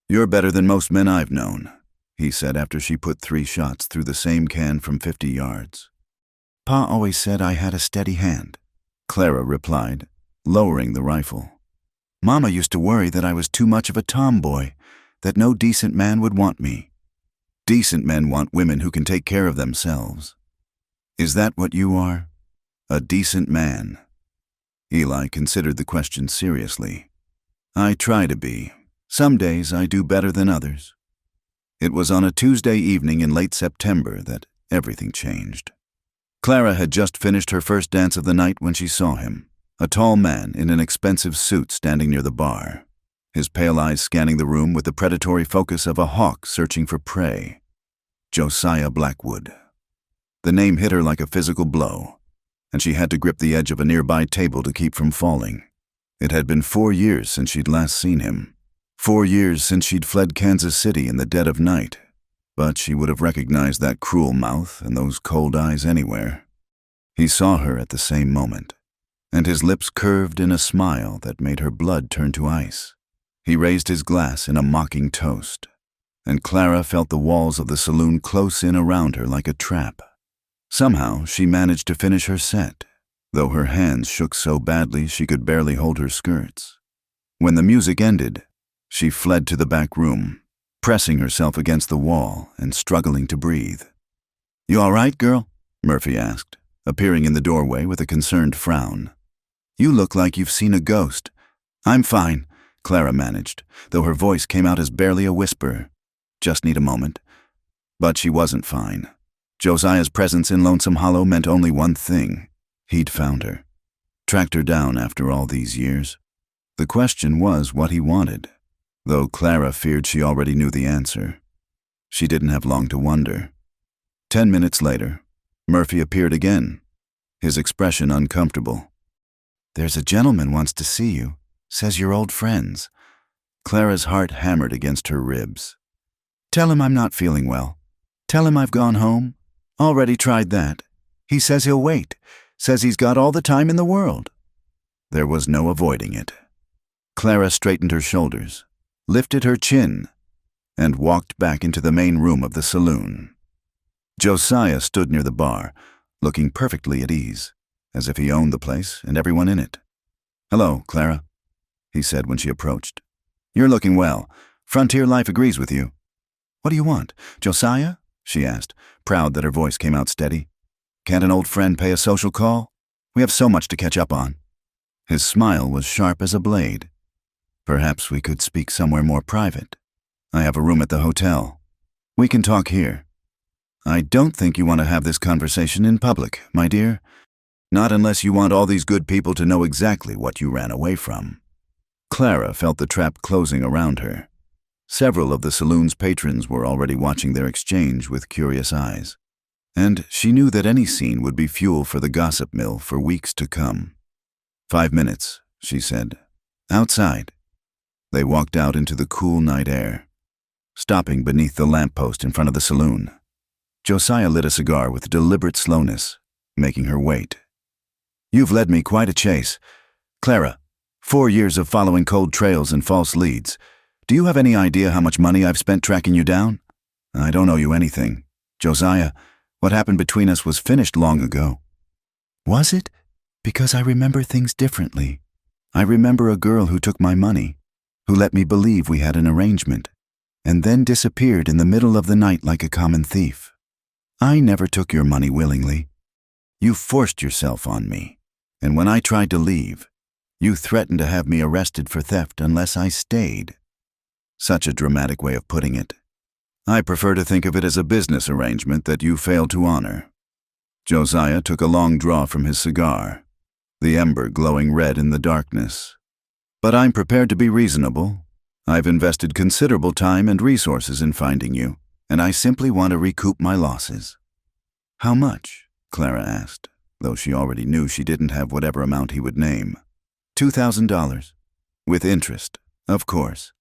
"You're better than most men I've known," he said after she put 3 shots through the same can from 50 yards. "Pa always said I had a steady hand," Clara replied, lowering the rifle. "Mama used to worry that I was too much of a tomboy, that no decent man would want me. Decent men want women who can take care of themselves. Is that what you are? A decent man?" Eli considered the question seriously. "I try to be. Some days I do better than others." It was on a Tuesday evening in late September that everything changed. Clara had just finished her first dance of the night when she saw him, a tall man in an expensive suit standing near the bar, his pale eyes scanning the room with the predatory focus of a hawk searching for prey. Josiah Blackwood. The name hit her like a physical blow, and she had to grip the edge of a nearby table to keep from falling. It had been 4 years since she'd last seen him, 4 years since she'd fled Kansas City in the dead of night, but she would have recognized that cruel mouth and those cold eyes anywhere. He saw her at the same moment, and his lips curved in a smile that made her blood turn to ice. He raised his glass in a mocking toast, and Clara felt the walls of the saloon close in around her like a trap. Somehow she managed to finish her set, though her hands shook so badly she could barely hold her skirts. When the music ended, she fled to the back room, pressing herself against the wall and struggling to breathe. "You all right, girl?" Murphy asked, appearing in the doorway with a concerned frown. "You look like you've seen a ghost." "I'm fine," Clara managed, though her voice came out as barely a whisper. "Just need a moment." But she wasn't fine. Josiah's presence in Lonesome Hollow meant only one thing. He'd found her, tracked her down after all these years. The question was what he wanted, though Clara feared she already knew the answer. She didn't have long to wonder. 10 minutes later, Murphy appeared again, his expression uncomfortable. "There's a gentleman wants to see you, says you're old friends." Clara's heart hammered against her ribs. "Tell him I'm not feeling well. Tell him I've gone home. Already tried that. He says he'll wait, says he's got all the time in the world." There was no avoiding it. Clara straightened her shoulders, lifted her chin, and walked back into the main room of the saloon. Josiah stood near the bar, looking perfectly at ease, as if he owned the place and everyone in it. "Hello, Clara," he said when she approached. "You're looking well. Frontier life agrees with you." "What do you want, Josiah?" she asked, proud that her voice came out steady. "Can't an old friend pay a social call? We have so much to catch up on." His smile was sharp as a blade. "Perhaps we could speak somewhere more private. I have a room at the hotel. We can talk here." "I don't think you want to have this conversation in public, my dear. Not unless you want all these good people to know exactly what you ran away from." Clara felt the trap closing around her. Several of the saloon's patrons were already watching their exchange with curious eyes, and she knew that any scene would be fuel for the gossip mill for weeks to come. 5 minutes, she said. Outside. They walked out into the cool night air, stopping beneath the lamppost in front of the saloon. Josiah lit a cigar with deliberate slowness, making her wait. You've led me quite a chase. Clara, 4 years of following cold trails and false leads. Do you have any idea how much money I've spent tracking you down? I don't owe you anything. Josiah, what happened between us was finished long ago. Was it? Because I remember things differently. I remember a girl who took my money, who let me believe we had an arrangement, and then disappeared in the middle of the night like a common thief. I never took your money willingly. You forced yourself on me, and when I tried to leave, you threatened to have me arrested for theft unless I stayed. Such a dramatic way of putting it. I prefer to think of it as a business arrangement that you failed to honor. Josiah took a long draw from his cigar, the ember glowing red in the darkness. But I'm prepared to be reasonable. I've invested considerable time and resources in finding you, and I simply want to recoup my losses. How much? Clara asked, though she already knew she didn't have whatever amount he would name. $2,000. With interest, of course.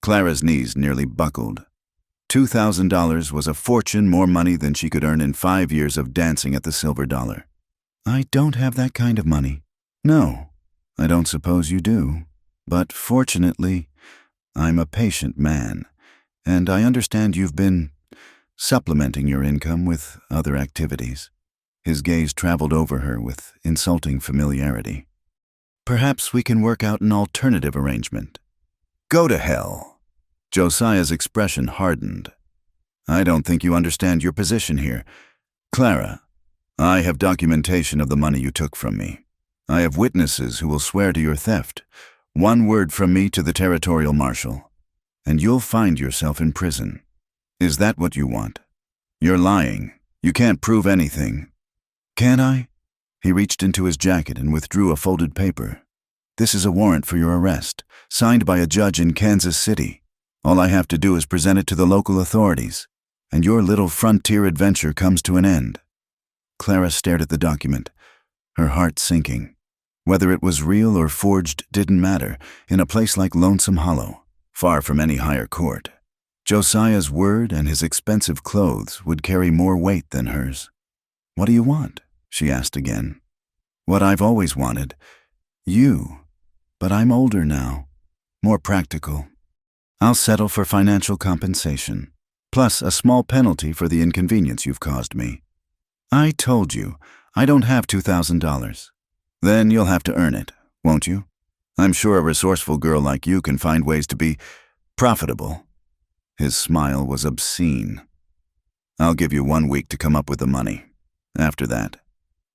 Clara's knees nearly buckled. $2,000 was a fortune, more money than she could earn in 5 years of dancing at the Silver Dollar. I don't have that kind of money. No, I don't suppose you do. But fortunately, I'm a patient man, and I understand you've been supplementing your income with other activities. His gaze traveled over her with insulting familiarity. Perhaps we can work out an alternative arrangement. Go to hell. Josiah's expression hardened. I don't think you understand your position here. Clara, I have documentation of the money you took from me. I have witnesses who will swear to your theft. One word from me to the territorial marshal, and you'll find yourself in prison. Is that what you want? You're lying. You can't prove anything. Can I? He reached into his jacket and withdrew a folded paper. This is a warrant for your arrest, signed by a judge in Kansas City. All I have to do is present it to the local authorities, and your little frontier adventure comes to an end. Clara stared at the document, her heart sinking. Whether it was real or forged didn't matter in a place like Lonesome Hollow, far from any higher court. Josiah's word and his expensive clothes would carry more weight than hers. What do you want? She asked again. What I've always wanted. You. But I'm older now. More practical. I'll settle for financial compensation, plus a small penalty for the inconvenience you've caused me. I told you, I don't have $2,000. Then you'll have to earn it, won't you? I'm sure a resourceful girl like you can find ways to be profitable. His smile was obscene. I'll give you 1 week to come up with the money. After that,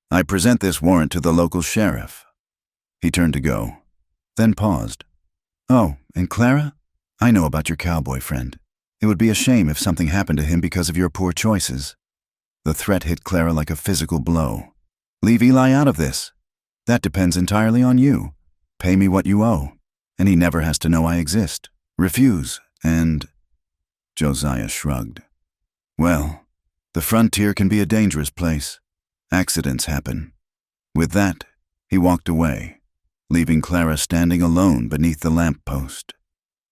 I present this warrant to the local sheriff. He turned to go, then paused. Oh, and Clara? I know about your cowboy friend. It would be a shame if something happened to him because of your poor choices. The threat hit Clara like a physical blow. Leave Eli out of this. That depends entirely on you. Pay me what you owe, and he never has to know I exist. Refuse, and... Josiah shrugged. Well, the frontier can be a dangerous place. Accidents happen. With that, he walked away, leaving Clara standing alone beneath the lamppost,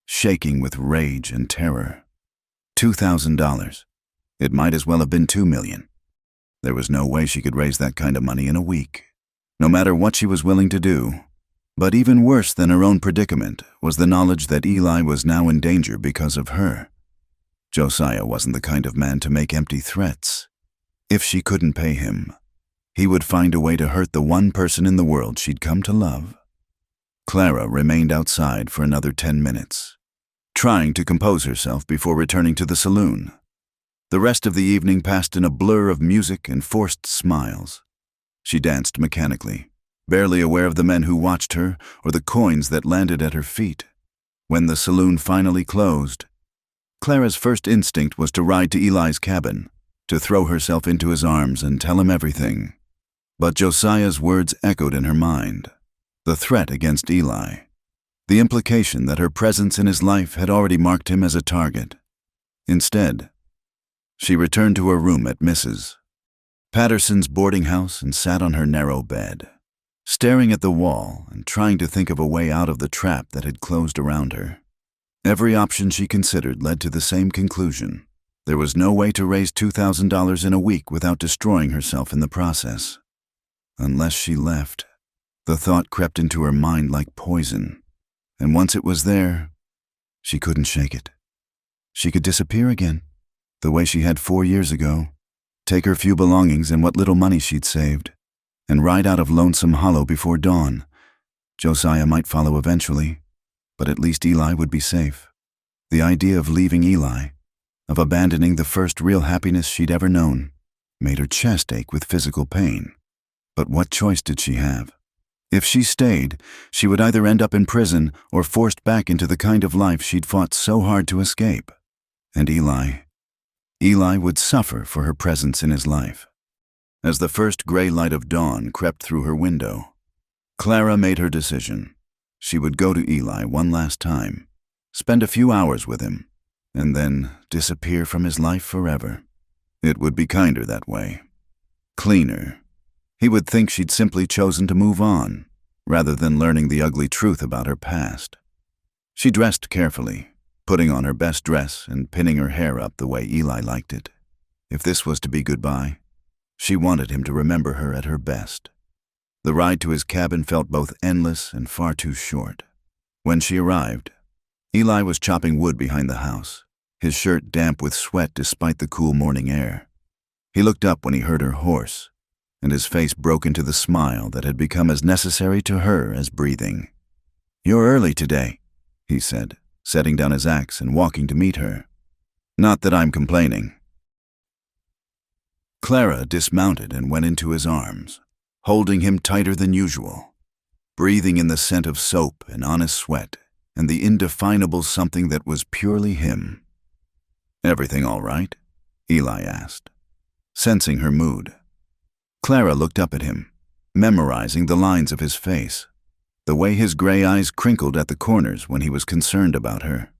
shaking with rage and terror. $2,000. It might as well have been $2 million. There was no way she could raise that kind of money in a week, no matter what she was willing to do. But even worse than her own predicament was the knowledge that Eli was now in danger because of her. Josiah wasn't the kind of man to make empty threats. If she couldn't pay him, he would find a way to hurt the one person in the world she'd come to love. Clara remained outside for another 10 minutes, trying to compose herself before returning to the saloon. The rest of the evening passed in a blur of music and forced smiles. She danced mechanically, barely aware of the men who watched her or the coins that landed at her feet. When the saloon finally closed, Clara's first instinct was to ride to Eli's cabin, to throw herself into his arms and tell him everything. But Josiah's words echoed in her mind. The threat against Eli. the implication that her presence in his life had already marked him as a target. Instead, she returned to her room at Mrs. Patterson's boarding house and sat on her narrow bed, staring at the wall and trying to think of a way out of the trap that had closed around her. Every option she considered led to the same conclusion. There was no way to raise $2,000 in a week without destroying herself in the process. Unless she left. The thought crept into her mind like poison, and once it was there, she couldn't shake it. She could disappear again, the way she had 4 years ago, take her few belongings and what little money she'd saved, and ride out of Lonesome Hollow before dawn. Josiah might follow eventually, but at least Eli would be safe. The idea of leaving Eli, of abandoning the first real happiness she'd ever known, made her chest ache with physical pain. But what choice did she have? If she stayed, she would either end up in prison or forced back into the kind of life she'd fought so hard to escape. And Eli would suffer for her presence in his life. As the first gray light of dawn crept through her window, Clara made her decision. She would go to Eli one last time, spend a few hours with him, and then disappear from his life forever. It would be kinder that way. Cleaner. He would think she'd simply chosen to move on, rather than learning the ugly truth about her past. She dressed carefully, putting on her best dress and pinning her hair up the way Eli liked it. If this was to be goodbye, she wanted him to remember her at her best. The ride to his cabin felt both endless and far too short. When she arrived, Eli was chopping wood behind the house, his shirt damp with sweat despite the cool morning air. He looked up when he heard her horse, and his face broke into the smile that had become as necessary to her as breathing. "You're early today," he said, setting down his axe and walking to meet her. "Not that I'm complaining." Clara dismounted and went into his arms, holding him tighter than usual, breathing in the scent of soap and honest sweat and the indefinable something that was purely him. "Everything all right?" Eli asked, sensing her mood. Clara looked up at him, memorizing the lines of his face, the way his gray eyes crinkled at the corners when he was concerned about her.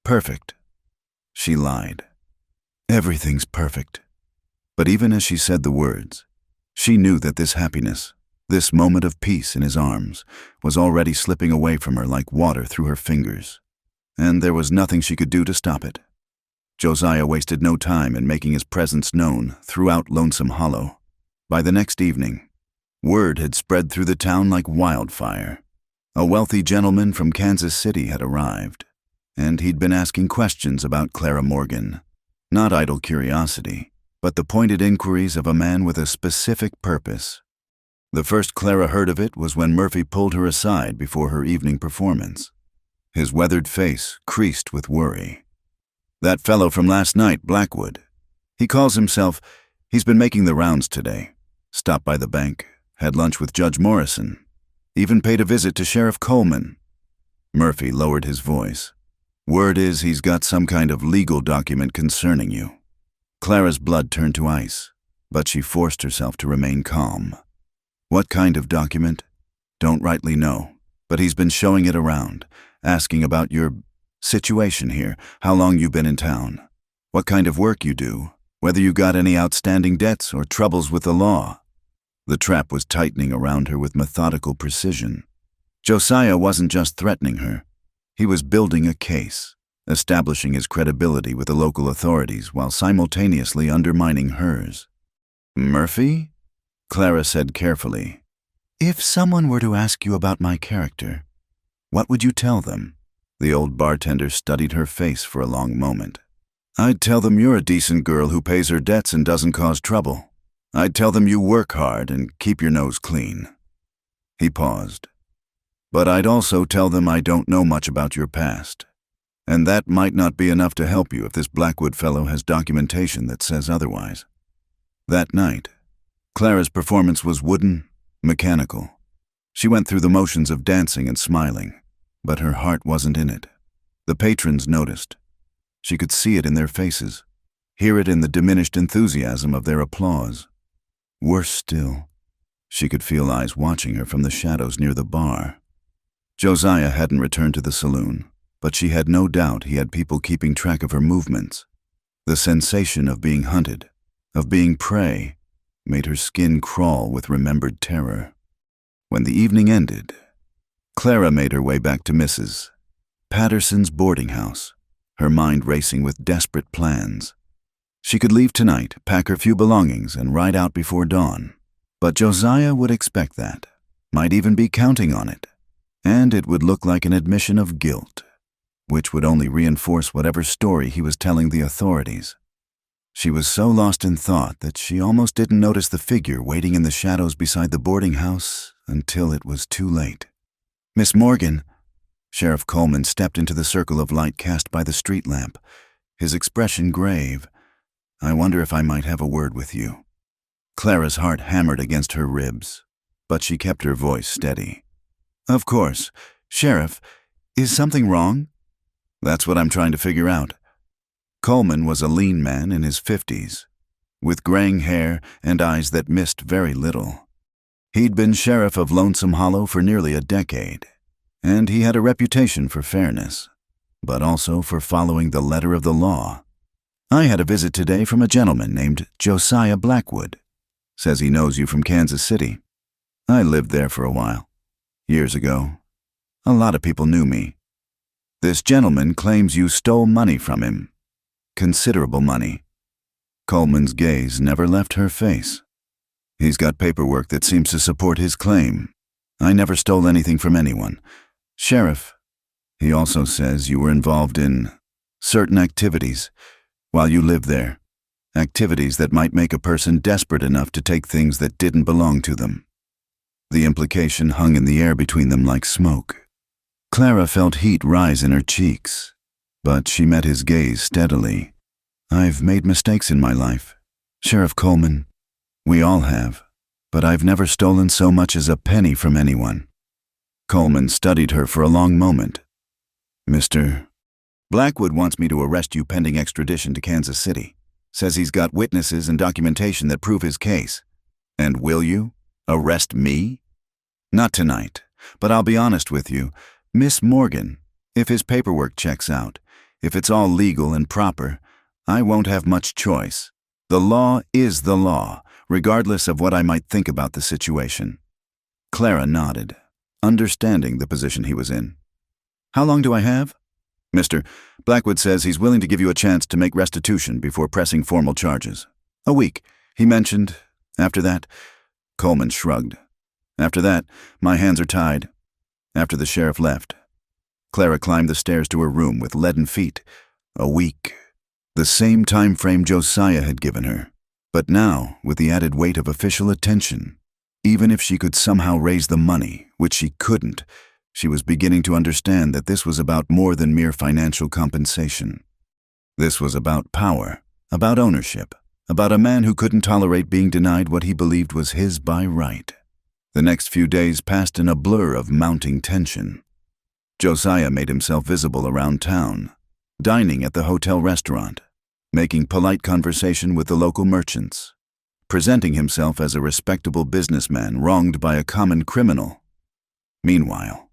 "Perfect," she lied. "Everything's perfect." But even as she said the words, she knew that this happiness, this moment of peace in his arms, was already slipping away from her like water through her fingers, and there was nothing she could do to stop it. Josiah wasted no time in making his presence known throughout Lonesome Hollow. By the next evening, word had spread through the town like wildfire. A wealthy gentleman from Kansas City had arrived, and he'd been asking questions about Clara Morgan, not idle curiosity, but the pointed inquiries of a man with a specific purpose. The first Clara heard of it was when Murphy pulled her aside before her evening performance. His weathered face creased with worry. "That fellow from last night, Blackwood. He calls himself, he's been making the rounds today. Stopped by the bank, had lunch with Judge Morrison, even paid a visit to Sheriff Coleman." Murphy lowered his voice. "Word is he's got some kind of legal document concerning you." Clara's blood turned to ice, but she forced herself to remain calm. "What kind of document?" "Don't rightly know, but he's been showing it around, asking about your situation here, how long you've been in town, what kind of work you do, whether you got any outstanding debts or troubles with the law." The trap was tightening around her with methodical precision. Josiah wasn't just threatening her. He was building a case, establishing his credibility with the local authorities while simultaneously undermining hers. "Murphy?" Clara said carefully. "If someone were to ask you about my character, what would you tell them?" The old bartender studied her face for a long moment. "I'd tell them you're a decent girl who pays her debts and doesn't cause trouble. I'd tell them you work hard and keep your nose clean." He paused. "But I'd also tell them I don't know much about your past. And that might not be enough to help you if this Blackwood fellow has documentation that says otherwise." That night, Clara's performance was wooden, mechanical. She went through the motions of dancing and smiling, but her heart wasn't in it. The patrons noticed. She could see it in their faces, hear it in the diminished enthusiasm of their applause. Worse still, she could feel eyes watching her from the shadows near the bar. Josiah hadn't returned to the saloon, but she had no doubt he had people keeping track of her movements. The sensation of being hunted, of being prey, made her skin crawl with remembered terror. When the evening ended, Clara made her way back to Mrs. Patterson's boarding house, her mind racing with desperate plans. She could leave tonight, pack her few belongings, and ride out before dawn. But Josiah would expect that, might even be counting on it, and it would look like an admission of guilt, which would only reinforce whatever story he was telling the authorities. She was so lost in thought that she almost didn't notice the figure waiting in the shadows beside the boarding house until it was too late. "Miss Morgan." Sheriff Coleman stepped into the circle of light cast by the street lamp, his expression grave. "I wonder if I might have a word with you." Clara's heart hammered against her ribs, but she kept her voice steady. "Of course. Sheriff, is something wrong?" "That's what I'm trying to figure out." Coleman was a lean man in his 50s, with graying hair and eyes that missed very little. He'd been sheriff of Lonesome Hollow for nearly a decade, and he had a reputation for fairness, but also for following the letter of the law. "I had a visit today from a gentleman named Josiah Blackwood. Says he knows you from Kansas City. I lived there for a while, years ago. A lot of people knew me. This gentleman claims you stole money from him. Considerable money." Coleman's gaze never left her face. "He's got paperwork that seems to support his claim. I never stole anything from anyone. Sheriff, he also says you were involved in certain activities while you lived there. Activities that might make a person desperate enough to take things that didn't belong to them." The implication hung in the air between them like smoke. Clara felt heat rise in her cheeks, but she met his gaze steadily. "I've made mistakes in my life, Sheriff Coleman. We all have, but I've never stolen so much as a penny from anyone." Coleman studied her for a long moment. "Mr. Blackwood wants me to arrest you pending extradition to Kansas City. Says he's got witnesses and documentation that prove his case. And will you arrest me?" "Not tonight, but I'll be honest with you. Miss Morgan, if his paperwork checks out, if it's all legal and proper, I won't have much choice. The law is the law, regardless of what I might think about the situation." Clara nodded, understanding the position he was in. "How long do I have?" "Mr. Blackwood says he's willing to give you a chance to make restitution before pressing formal charges. A week, he mentioned. After that..." Coleman shrugged. "After that, my hands are tied." After the sheriff left, Clara climbed the stairs to her room with leaden feet. A week. The same time frame Josiah had given her, but now with the added weight of official attention. Even if she could somehow raise the money, which she couldn't, she was beginning to understand that this was about more than mere financial compensation. This was about power, about ownership, about a man who couldn't tolerate being denied what he believed was his by right. The next few days passed in a blur of mounting tension. Josiah made himself visible around town, dining at the hotel restaurant, making polite conversation with the local merchants, presenting himself as a respectable businessman wronged by a common criminal. Meanwhile,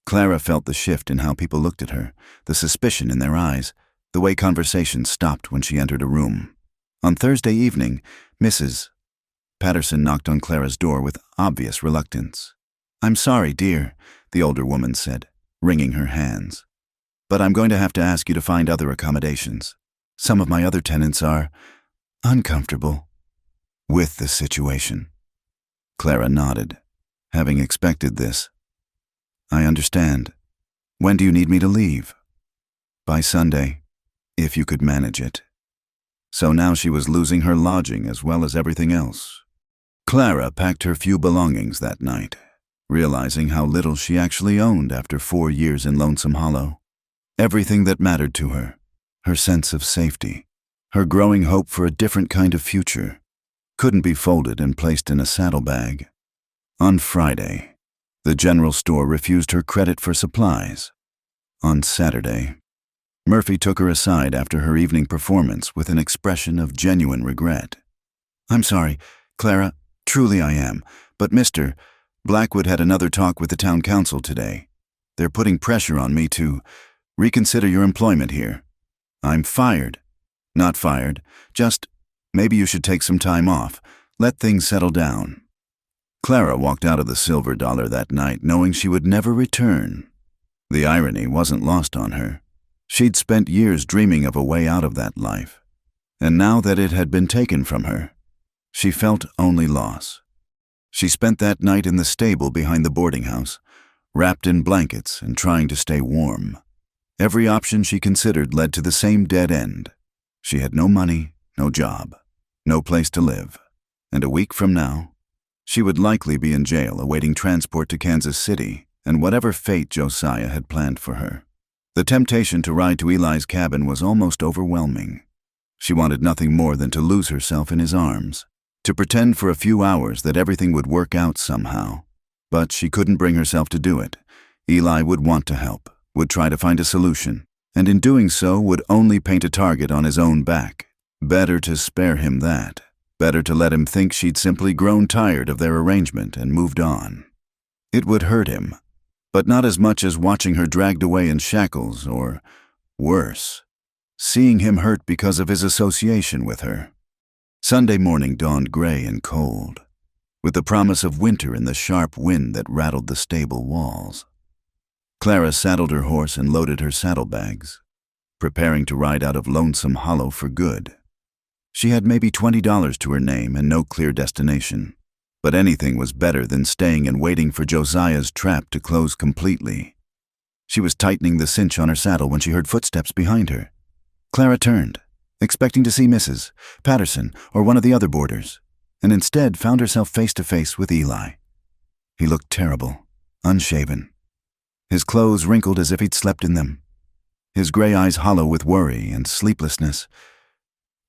Clara felt the shift in how people looked at her, the suspicion in their eyes, the way conversation stopped when she entered a room. On Thursday evening, Mrs. Patterson knocked on Clara's door with obvious reluctance. "I'm sorry, dear," the older woman said, wringing her hands, "but I'm going to have to ask you to find other accommodations. Some of my other tenants are uncomfortable with the situation." Clara nodded, having expected this. "I understand. When do you need me to leave?" "By Sunday, if you could manage it." So now she was losing her lodging as well as everything else. Clara packed her few belongings that night, realizing how little she actually owned after 4 years in Lonesome Hollow. Everything that mattered to her sense of safety, her growing hope for a different kind of future, couldn't be folded and placed in a saddlebag. On Friday, the general store refused her credit for supplies. On Saturday, Murphy took her aside after her evening performance with an expression of genuine regret. "I'm sorry, Clara, truly I am, but Mr. Blackwood had another talk with the town council today. They're putting pressure on me to reconsider your employment here. I'm fired. Not fired. Just, maybe you should take some time off. Let things settle down." Clara walked out of the Silver Dollar that night knowing she would never return. The irony wasn't lost on her. She'd spent years dreaming of a way out of that life. And now that it had been taken from her, she felt only loss. She spent that night in the stable behind the boarding house, wrapped in blankets and trying to stay warm. Every option she considered led to the same dead end. She had no money, no job, no place to live. And a week from now, she would likely be in jail awaiting transport to Kansas City and whatever fate Josiah had planned for her. The temptation to ride to Eli's cabin was almost overwhelming. She wanted nothing more than to lose herself in his arms, to pretend for a few hours that everything would work out somehow. But she couldn't bring herself to do it. Eli would want to help, would try to find a solution, and in doing so would only paint a target on his own back. Better to spare him that. Better to let him think she'd simply grown tired of their arrangement and moved on. It would hurt him, but not as much as watching her dragged away in shackles or, worse, seeing him hurt because of his association with her. Sunday morning dawned gray and cold, with the promise of winter in the sharp wind that rattled the stable walls. Clara saddled her horse and loaded her saddlebags, preparing to ride out of Lonesome Hollow for good. She had maybe $20 to her name and no clear destination, but anything was better than staying and waiting for Josiah's trap to close completely. She was tightening the cinch on her saddle when she heard footsteps behind her. Clara turned, expecting to see Mrs. Patterson or one of the other boarders, and instead found herself face to face with Eli. He looked terrible, unshaven, his clothes wrinkled as if he'd slept in them, his gray eyes hollow with worry and sleeplessness.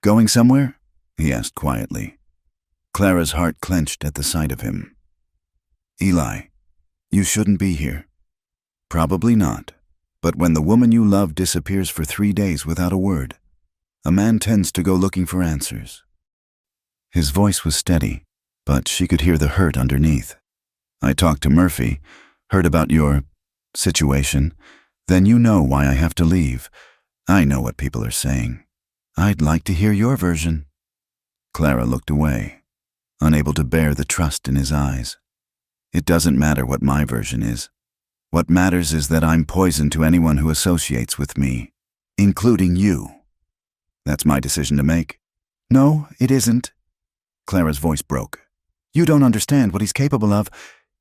"Going somewhere?" he asked quietly. Clara's heart clenched at the sight of him. "Eli, you shouldn't be here." "Probably not, but when the woman you love disappears for 3 days without a word, a man tends to go looking for answers." His voice was steady, but she could hear the hurt underneath. "I talked to Murphy, heard about your situation. Then you know why I have to leave. I know what people are saying. I'd like to hear your version." Clara looked away, unable to bear the trust in his eyes. "It doesn't matter what my version is. What matters is that I'm poison to anyone who associates with me, including you. That's my decision to make." "No, it isn't." Clara's voice broke. "You don't understand what he's capable of.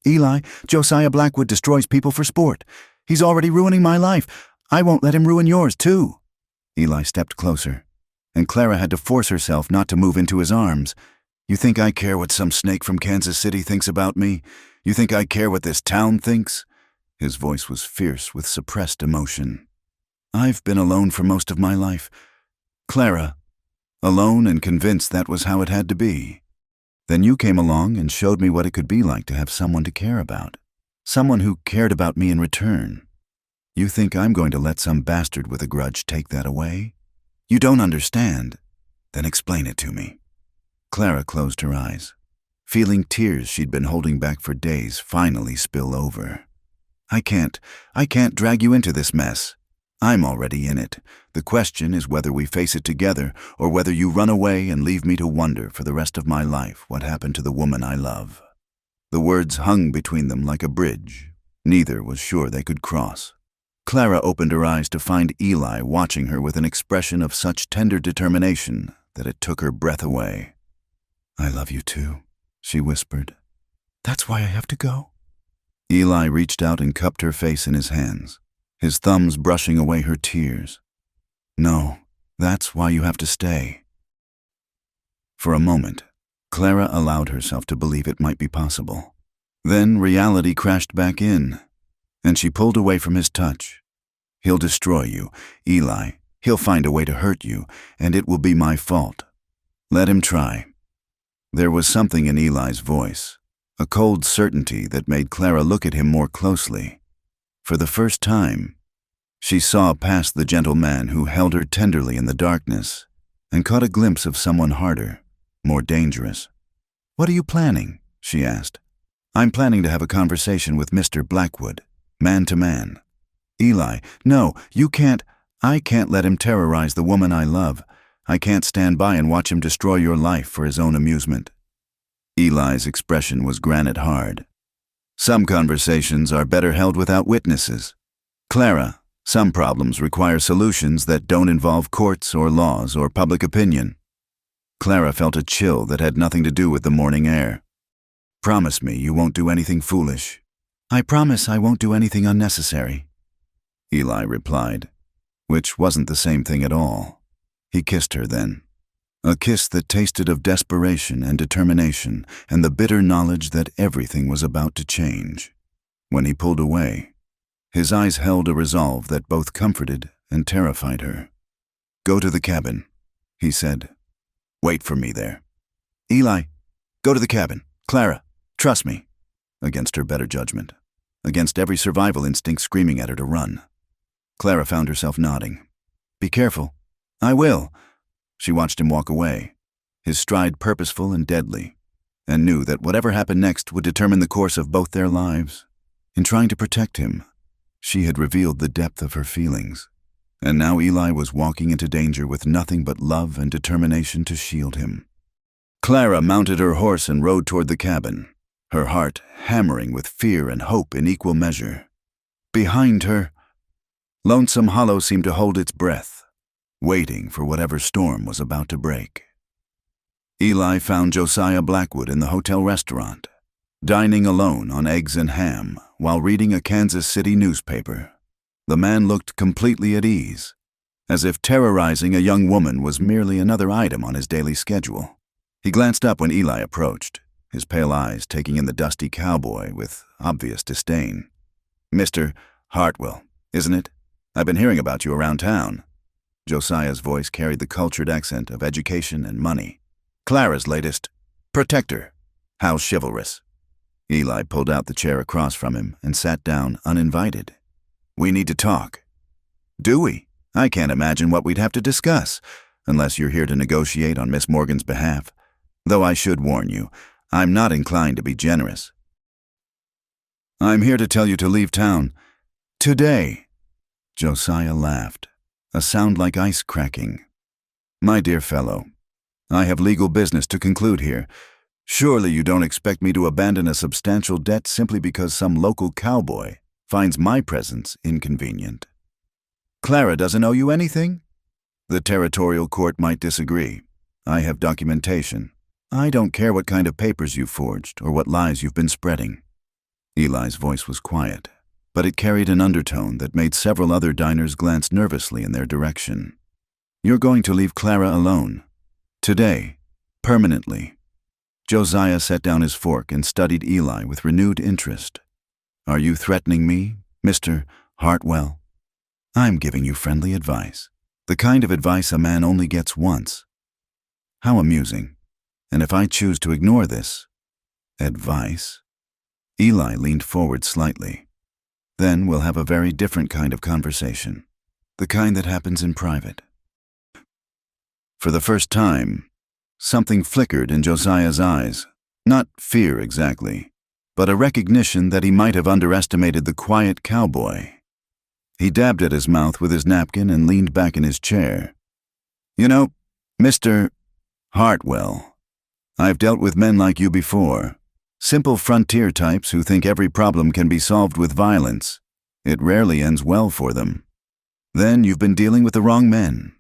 Eli, Josiah Blackwood destroys people for sport. He's already ruining my life. I won't let him ruin yours, too." Eli stepped closer, and Clara had to force herself not to move into his arms. "You think I care what some snake from Kansas City thinks about me? You think I care what this town thinks?" His voice was fierce with suppressed emotion. "I've been alone for most of my life. Clara, alone and convinced that was how it had to be. Then you came along and showed me what it could be like to have someone to care about. Someone who cared about me in return. You think I'm going to let some bastard with a grudge take that away? You don't understand. Then explain it to me." Clara closed her eyes, feeling tears she'd been holding back for days finally spill over. I can't drag you into this mess. I'm already in it. The question is whether we face it together or whether you run away and leave me to wonder for the rest of my life what happened to the woman I love." The words hung between them like a bridge. Neither was sure they could cross. Clara opened her eyes to find Eli watching her with an expression of such tender determination that it took her breath away. "I love you too," she whispered. "That's why I have to go?" Eli reached out and cupped her face in his hands, his thumbs brushing away her tears. "No, that's why you have to stay." For a moment, Clara allowed herself to believe it might be possible. Then reality crashed back in, and she pulled away from his touch. "He'll destroy you, Eli. He'll find a way to hurt you, and it will be my fault. Let him try." There was something in Eli's voice, a cold certainty that made Clara look at him more closely. For the first time, she saw past the gentle man who held her tenderly in the darkness and caught a glimpse of someone harder, more dangerous. "What are you planning?" she asked. "I'm planning to have a conversation with Mr. Blackwood, man to man." Eli, no, you can't. I can't let him terrorize the woman I love. I can't stand by and watch him destroy your life for his own amusement. Eli's expression was granite hard. Some conversations are better held without witnesses. Clara, some problems require solutions that don't involve courts or laws or public opinion. Clara felt a chill that had nothing to do with the morning air. Promise me you won't do anything foolish. I promise I won't do anything unnecessary, Eli replied, which wasn't the same thing at all. He kissed her then. A kiss that tasted of desperation and determination and the bitter knowledge that everything was about to change. When he pulled away, his eyes held a resolve that both comforted and terrified her. Go to the cabin, he said. Wait for me there. Eli, go to the cabin. Clara, trust me. Against her better judgment, against every survival instinct screaming at her to run. Clara found herself nodding. Be careful. I will. She watched him walk away, his stride purposeful and deadly, and knew that whatever happened next would determine the course of both their lives. In trying to protect him, she had revealed the depth of her feelings, and now Eli was walking into danger with nothing but love and determination to shield him. Clara mounted her horse and rode toward the cabin, her heart hammering with fear and hope in equal measure. Behind her, Lonesome Hollow seemed to hold its breath, waiting for whatever storm was about to break. Eli found Josiah Blackwood in the hotel restaurant, dining alone on eggs and ham while reading a Kansas City newspaper. The man looked completely at ease, as if terrorizing a young woman was merely another item on his daily schedule. He glanced up when Eli approached, his pale eyes taking in the dusty cowboy with obvious disdain. Mr. Hartwell, isn't it? I've been hearing about you around town. Josiah's voice carried the cultured accent of education and money. Clara's latest protector. How chivalrous. Eli pulled out the chair across from him and sat down uninvited. We need to talk. Do we? I can't imagine what we'd have to discuss, unless you're here to negotiate on Miss Morgan's behalf. Though I should warn you, I'm not inclined to be generous. I'm here to tell you to leave town. Today. Josiah laughed, a sound like ice cracking. My dear fellow, I have legal business to conclude here. Surely you don't expect me to abandon a substantial debt simply because some local cowboy finds my presence inconvenient. Clara doesn't owe you anything? The territorial court might disagree. I have documentation. I don't care what kind of papers you've forged or what lies you've been spreading. Eli's voice was quiet, but it carried an undertone that made several other diners glance nervously in their direction. You're going to leave Clara alone. Today. Permanently. Josiah set down his fork and studied Eli with renewed interest. Are you threatening me, Mr. Hartwell? I'm giving you friendly advice. The kind of advice a man only gets once. How amusing. And if I choose to ignore this advice? Eli leaned forward slightly. Then we'll have a very different kind of conversation. The kind that happens in private. For the first time, something flickered in Josiah's eyes. Not fear exactly, but a recognition that he might have underestimated the quiet cowboy. He dabbed at his mouth with his napkin and leaned back in his chair. You know, Mr. Hartwell, I've dealt with men like you before. Simple frontier types who think every problem can be solved with violence. It rarely ends well for them. Then you've been dealing with the wrong men.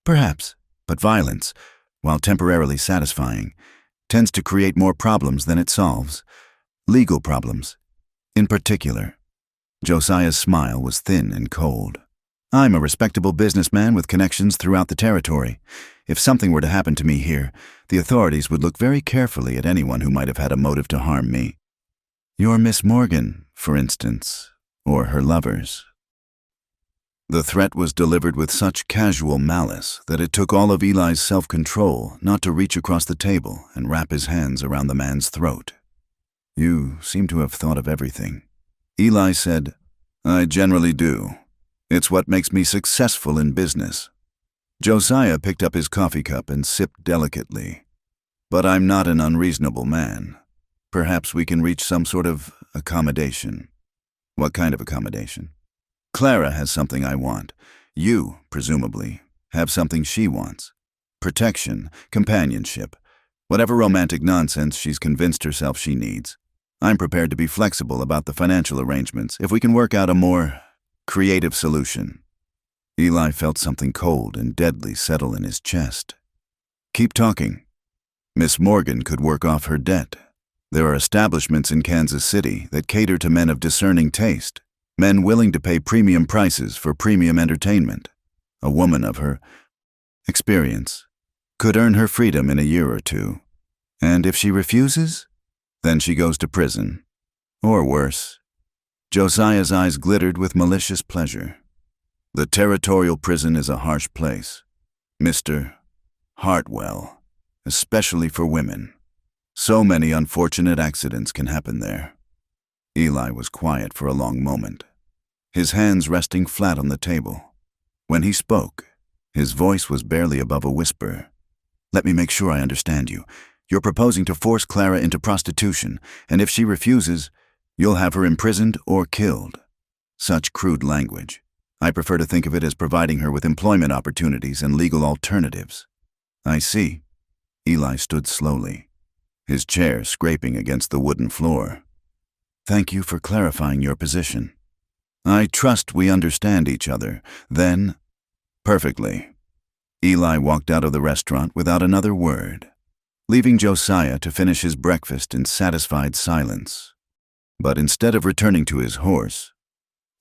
Perhaps, but violence, while temporarily satisfying, tends to create more problems than it solves. Legal problems, in particular. Josiah's smile was thin and cold. I'm a respectable businessman with connections throughout the territory. If something were to happen to me here, the authorities would look very carefully at anyone who might have had a motive to harm me. Your Miss Morgan, for instance, or her lovers. The threat was delivered with such casual malice that it took all of Eli's self-control not to reach across the table and wrap his hands around the man's throat. You seem to have thought of everything. Eli said, I generally do. It's what makes me successful in business. Josiah picked up his coffee cup and sipped delicately. But I'm not an unreasonable man. Perhaps we can reach some sort of accommodation. What kind of accommodation? Clara has something I want. You, presumably, have something she wants. Protection, companionship, whatever romantic nonsense she's convinced herself she needs. I'm prepared to be flexible about the financial arrangements if we can work out a more creative solution. Eli felt something cold and deadly settle in his chest. Keep talking. Miss Morgan could work off her debt. There are establishments in Kansas City that cater to men of discerning taste, men willing to pay premium prices for premium entertainment. A woman of her experience could earn her freedom in a year or two. And if she refuses, then she goes to prison. Or worse. Josiah's eyes glittered with malicious pleasure. The territorial prison is a harsh place, Mr. Hartwell, especially for women. So many unfortunate accidents can happen there. Eli was quiet for a long moment, his hands resting flat on the table. When he spoke, his voice was barely above a whisper. Let me make sure I understand you. You're proposing to force Clara into prostitution, and if she refuses, you'll have her imprisoned or killed. Such crude language. I prefer to think of it as providing her with employment opportunities and legal alternatives. I see. Eli stood slowly, his chair scraping against the wooden floor. Thank you for clarifying your position. I trust we understand each other. Then, perfectly. Eli walked out of the restaurant without another word, leaving Josiah to finish his breakfast in satisfied silence. But instead of returning to his horse,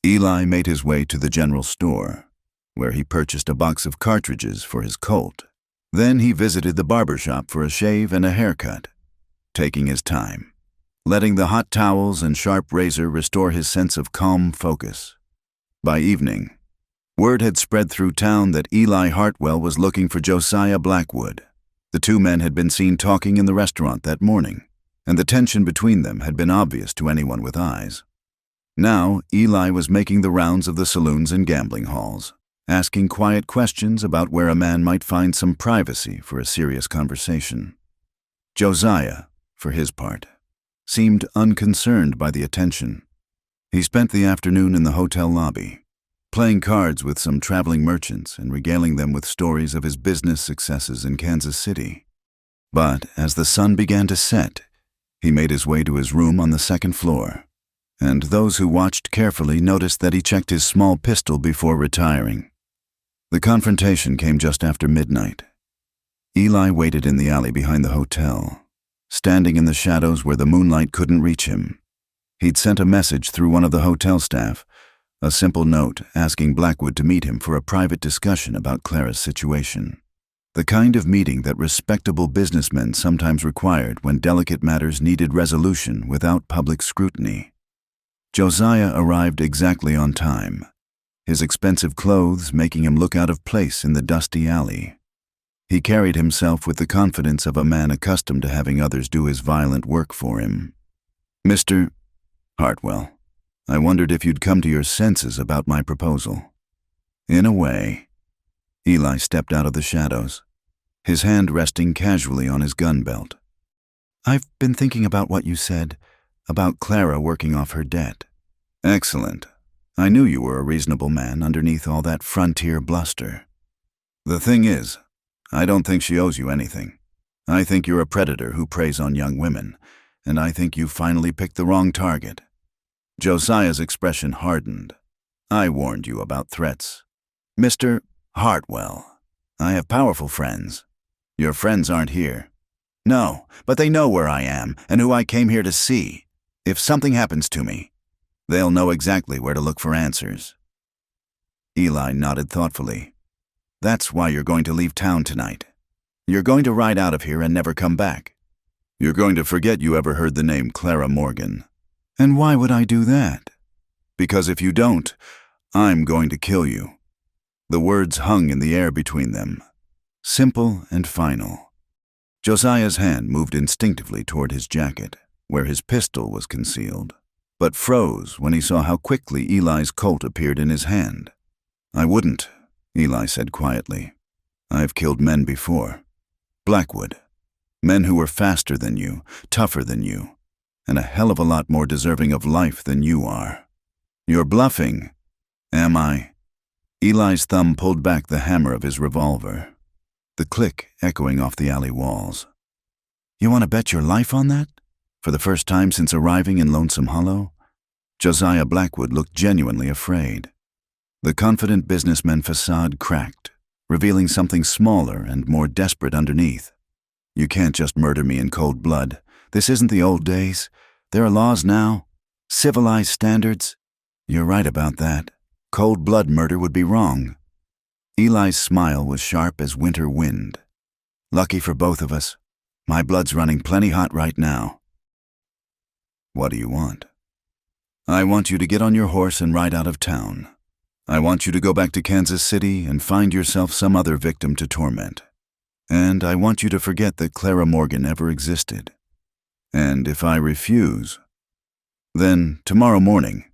Eli made his way to the general store, where he purchased a box of cartridges for his Colt. Then he visited the barber shop for a shave and a haircut, taking his time, letting the hot towels and sharp razor restore his sense of calm focus. By evening, word had spread through town that Eli Hartwell was looking for Josiah Blackwood. The two men had been seen talking in the restaurant that morning, and the tension between them had been obvious to anyone with eyes. Now, Eli was making the rounds of the saloons and gambling halls, asking quiet questions about where a man might find some privacy for a serious conversation. Josiah, for his part, seemed unconcerned by the attention. He spent the afternoon in the hotel lobby, playing cards with some traveling merchants and regaling them with stories of his business successes in Kansas City. But as the sun began to set, he made his way to his room on the second floor, and those who watched carefully noticed that he checked his small pistol before retiring. The confrontation came just after midnight. Eli waited in the alley behind the hotel, standing in the shadows where the moonlight couldn't reach him. He'd sent a message through one of the hotel staff, a simple note asking Blackwood to meet him for a private discussion about Clara's situation. The kind of meeting that respectable businessmen sometimes required when delicate matters needed resolution without public scrutiny. Josiah arrived exactly on time, his expensive clothes making him look out of place in the dusty alley. He carried himself with the confidence of a man accustomed to having others do his violent work for him. Mr. Hartwell, I wondered if you'd come to your senses about my proposal. In a way. Eli stepped out of the shadows, his hand resting casually on his gun belt. I've been thinking about what you said, about Clara working off her debt. Excellent. I knew you were a reasonable man underneath all that frontier bluster. The thing is, I don't think she owes you anything. I think you're a predator who preys on young women, and I think you finally picked the wrong target. Josiah's expression hardened. I warned you about threats. Mr. Hartwell, I have powerful friends. Your friends aren't here. No, but they know where I am and who I came here to see. If something happens to me, they'll know exactly where to look for answers. Eli nodded thoughtfully. That's why you're going to leave town tonight. You're going to ride out of here and never come back. You're going to forget you ever heard the name Clara Morgan. And why would I do that? Because if you don't, I'm going to kill you. The words hung in the air between them, simple and final. Josiah's hand moved instinctively toward his jacket, where his pistol was concealed, but froze when he saw how quickly Eli's Colt appeared in his hand. I wouldn't, Eli said quietly. I've killed men before. Blackwood. Men who were faster than you, tougher than you, and a hell of a lot more deserving of life than you are. You're bluffing. Am I? Eli's thumb pulled back the hammer of his revolver, the click echoing off the alley walls. You want to bet your life on that? For the first time since arriving in Lonesome Hollow? Josiah Blackwood looked genuinely afraid. The confident businessman facade cracked, revealing something smaller and more desperate underneath. You can't just murder me in cold blood. This isn't the old days. There are laws now. Civilized standards. You're right about that. Cold blood murder would be wrong. Eli's smile was sharp as winter wind. Lucky for both of us. My blood's running plenty hot right now. What do you want? I want you to get on your horse and ride out of town. I want you to go back to Kansas City and find yourself some other victim to torment. And I want you to forget that Clara Morgan ever existed. And if I refuse, then tomorrow morning,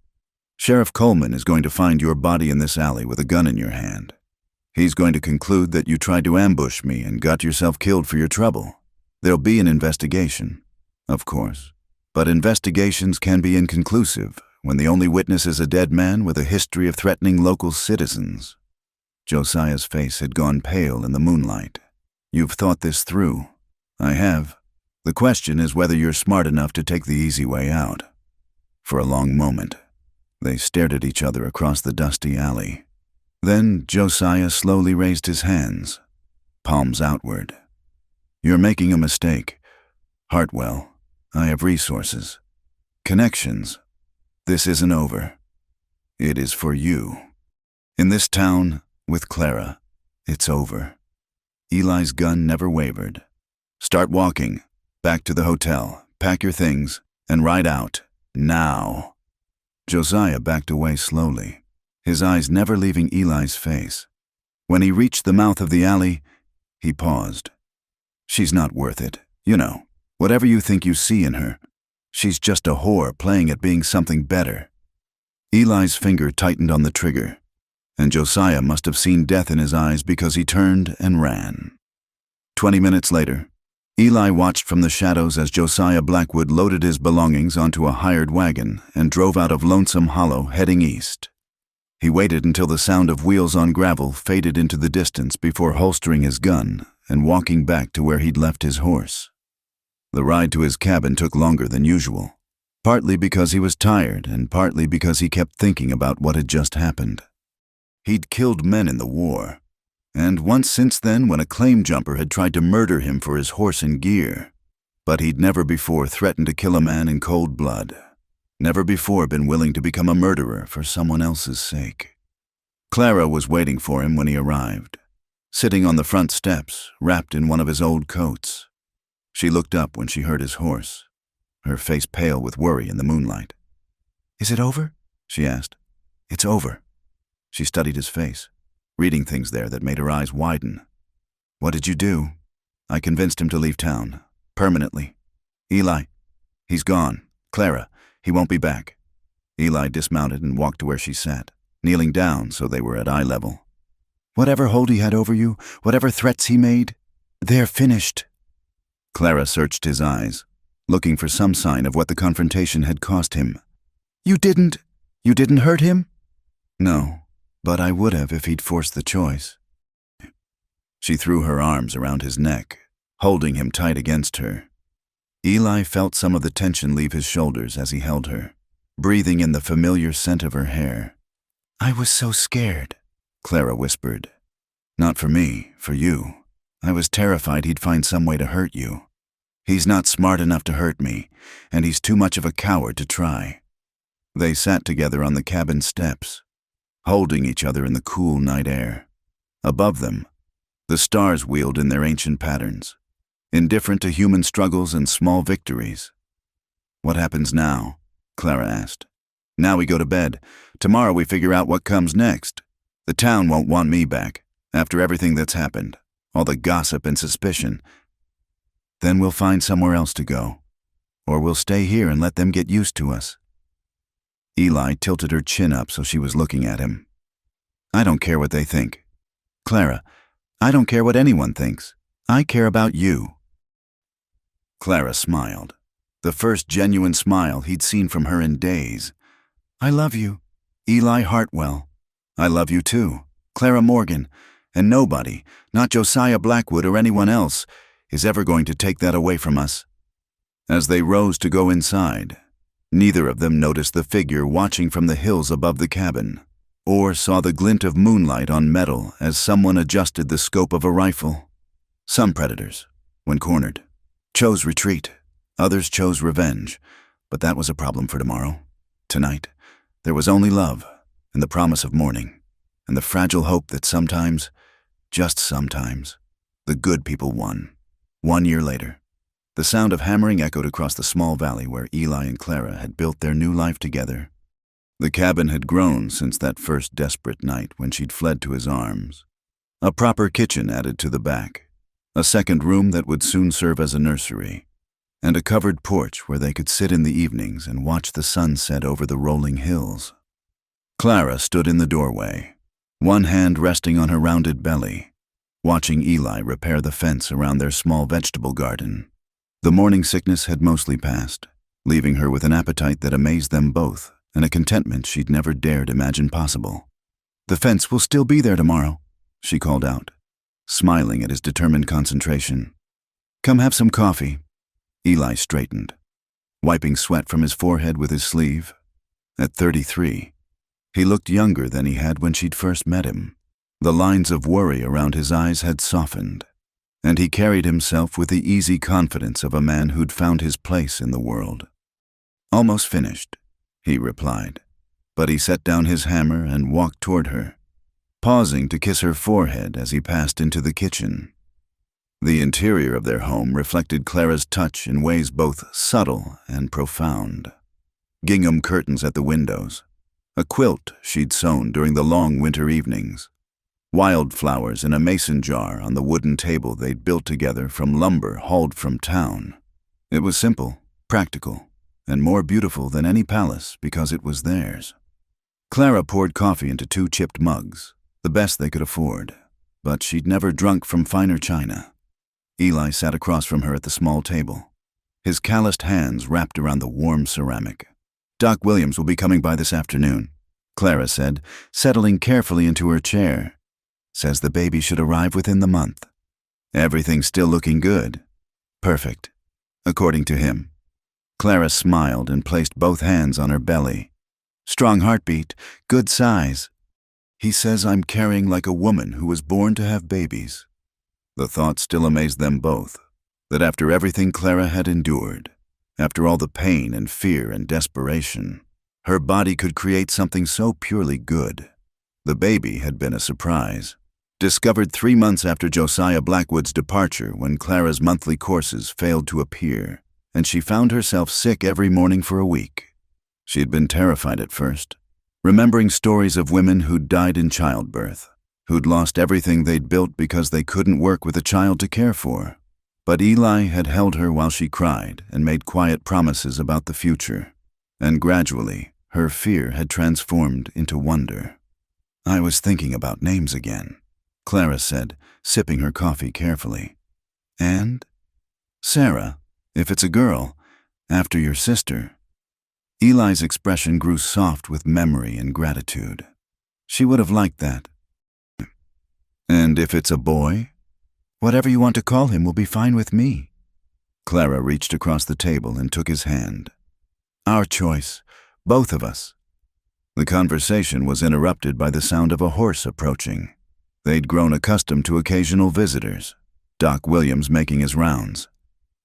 Sheriff Coleman is going to find your body in this alley with a gun in your hand. He's going to conclude that you tried to ambush me and got yourself killed for your trouble. There'll be an investigation, of course, but investigations can be inconclusive when the only witness is a dead man with a history of threatening local citizens. Josiah's face had gone pale in the moonlight. You've thought this through. I have. The question is whether you're smart enough to take the easy way out. For a long moment, they stared at each other across the dusty alley. Then Josiah slowly raised his hands, palms outward. You're making a mistake. Hartwell, I have resources. Connections. This isn't over. It is for you. In this town, with Clara, it's over. Eli's gun never wavered. Start walking. Back to the hotel. Pack your things and ride out. Now. Josiah backed away slowly, his eyes never leaving Eli's face. When he reached the mouth of the alley, he paused. She's not worth it. You know, whatever you think you see in her. She's just a whore playing at being something better. Eli's finger tightened on the trigger, and Josiah must have seen death in his eyes because he turned and ran. 20 minutes later, Eli watched from the shadows as Josiah Blackwood loaded his belongings onto a hired wagon and drove out of Lonesome Hollow, heading east. He waited until the sound of wheels on gravel faded into the distance before holstering his gun and walking back to where he'd left his horse. The ride to his cabin took longer than usual, partly because he was tired and partly because he kept thinking about what had just happened. He'd killed men in the war, and once since then when a claim jumper had tried to murder him for his horse and gear. But he'd never before threatened to kill a man in cold blood, never before been willing to become a murderer for someone else's sake. Clara was waiting for him when he arrived, sitting on the front steps, wrapped in one of his old coats. She looked up when she heard his horse, her face pale with worry in the moonlight. Is it over? She asked. It's over. She studied his face, reading things there that made her eyes widen. What did you do? I convinced him to leave town, permanently. Eli, he's gone. Clara, he won't be back. Eli dismounted and walked to where she sat, kneeling down so they were at eye level. Whatever hold he had over you, whatever threats he made, they're finished. Clara searched his eyes, looking for some sign of what the confrontation had cost him. You didn't hurt him? No, but I would have if he'd forced the choice. She threw her arms around his neck, holding him tight against her. Eli felt some of the tension leave his shoulders as he held her, breathing in the familiar scent of her hair. I was so scared, Clara whispered. Not for me, for you. I was terrified he'd find some way to hurt you. He's not smart enough to hurt me, and he's too much of a coward to try. They sat together on the cabin steps, holding each other in the cool night air. Above them, the stars wheeled in their ancient patterns, indifferent to human struggles and small victories. What happens now? Clara asked. Now we go to bed. Tomorrow we figure out what comes next. The town won't want me back, after everything that's happened, all the gossip and suspicion. Then we'll find somewhere else to go, or we'll stay here and let them get used to us. Eli tilted her chin up so she was looking at him. I don't care what they think. Clara, I don't care what anyone thinks. I care about you. Clara smiled, the first genuine smile he'd seen from her in days. I love you, Eli Hartwell. I love you too, Clara Morgan, and nobody, not Josiah Blackwood or anyone else, is ever going to take that away from us." As they rose to go inside, neither of them noticed the figure watching from the hills above the cabin, or saw the glint of moonlight on metal as someone adjusted the scope of a rifle. Some predators, when cornered, chose retreat. Others chose revenge, but that was a problem for tomorrow. Tonight, there was only love, and the promise of morning, and the fragile hope that sometimes, just sometimes, the good people won. 1 year later, the sound of hammering echoed across the small valley where Eli and Clara had built their new life together. The cabin had grown since that first desperate night when she'd fled to his arms. A proper kitchen added to the back, a second room that would soon serve as a nursery, and a covered porch where they could sit in the evenings and watch the sun set over the rolling hills. Clara stood in the doorway, one hand resting on her rounded belly, watching Eli repair the fence around their small vegetable garden. The morning sickness had mostly passed, leaving her with an appetite that amazed them both and a contentment she'd never dared imagine possible. "The fence will still be there tomorrow," she called out, smiling at his determined concentration. "Come have some coffee." Eli straightened, wiping sweat from his forehead with his sleeve. At 33, he looked younger than he had when she'd first met him. The lines of worry around his eyes had softened, and he carried himself with the easy confidence of a man who'd found his place in the world. "Almost finished," he replied, but he set down his hammer and walked toward her, pausing to kiss her forehead as he passed into the kitchen. The interior of their home reflected Clara's touch in ways both subtle and profound. Gingham curtains at the windows, a quilt she'd sewn during the long winter evenings, wildflowers in a mason jar on the wooden table they'd built together from lumber hauled from town. It was simple, practical, and more beautiful than any palace because it was theirs. Clara poured coffee into 2 chipped mugs, the best they could afford, but she'd never drunk from finer china. Eli sat across from her at the small table, his calloused hands wrapped around the warm ceramic. "Doc Williams will be coming by this afternoon," Clara said, settling carefully into her chair. "Says the baby should arrive within the month. Everything's still looking good. Perfect, according to him." Clara smiled and placed both hands on her belly. "Strong heartbeat, good size. He says I'm carrying like a woman who was born to have babies." The thought still amazed them both, that after everything Clara had endured, after all the pain and fear and desperation, her body could create something so purely good. The baby had been a surprise, discovered 3 months after Josiah Blackwood's departure when Clara's monthly courses failed to appear, and she found herself sick every morning for a week. She'd been terrified at first, remembering stories of women who'd died in childbirth, who'd lost everything they'd built because they couldn't work with a child to care for. But Eli had held her while she cried and made quiet promises about the future, and gradually her fear had transformed into wonder. "I was thinking about names again," Clara said, sipping her coffee carefully. "And? Sarah, if it's a girl, after your sister." Eli's expression grew soft with memory and gratitude. She would have liked that. "And if it's a boy?" "Whatever you want to call him will be fine with me." Clara reached across the table and took his hand. "Our choice, both of us." The conversation was interrupted by the sound of a horse approaching. They'd grown accustomed to occasional visitors, Doc Williams making his rounds,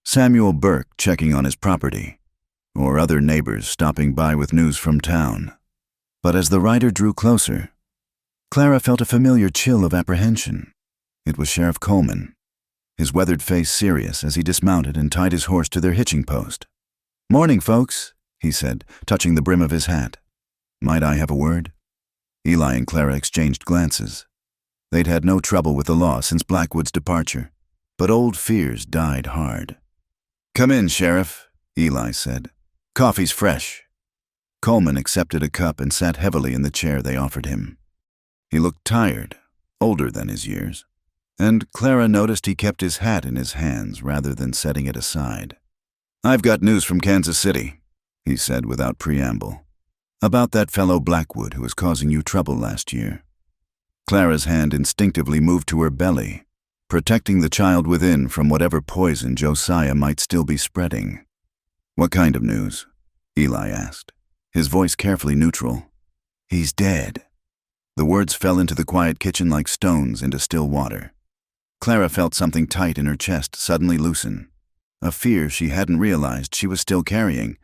Samuel Burke checking on his property, or other neighbors stopping by with news from town. But as the rider drew closer, Clara felt a familiar chill of apprehension. It was Sheriff Coleman, his weathered face serious as he dismounted and tied his horse to their hitching post. "Morning, folks," he said, touching the brim of his hat. "Might I have a word?" Eli and Clara exchanged glances. They'd had no trouble with the law since Blackwood's departure, but old fears died hard. "Come in, Sheriff," Eli said. "Coffee's fresh." Coleman accepted a cup and sat heavily in the chair they offered him. He looked tired, older than his years, and Clara noticed he kept his hat in his hands rather than setting it aside. "I've got news from Kansas City," he said without preamble. About that fellow Blackwood who was causing you trouble last year. Clara's hand instinctively moved to her belly, protecting the child within from whatever poison Josiah might still be spreading. What kind of news? Eli asked, his voice carefully neutral. He's dead. The words fell into the quiet kitchen like stones into still water. Clara felt something tight in her chest suddenly loosen, a fear she hadn't realized she was still carrying.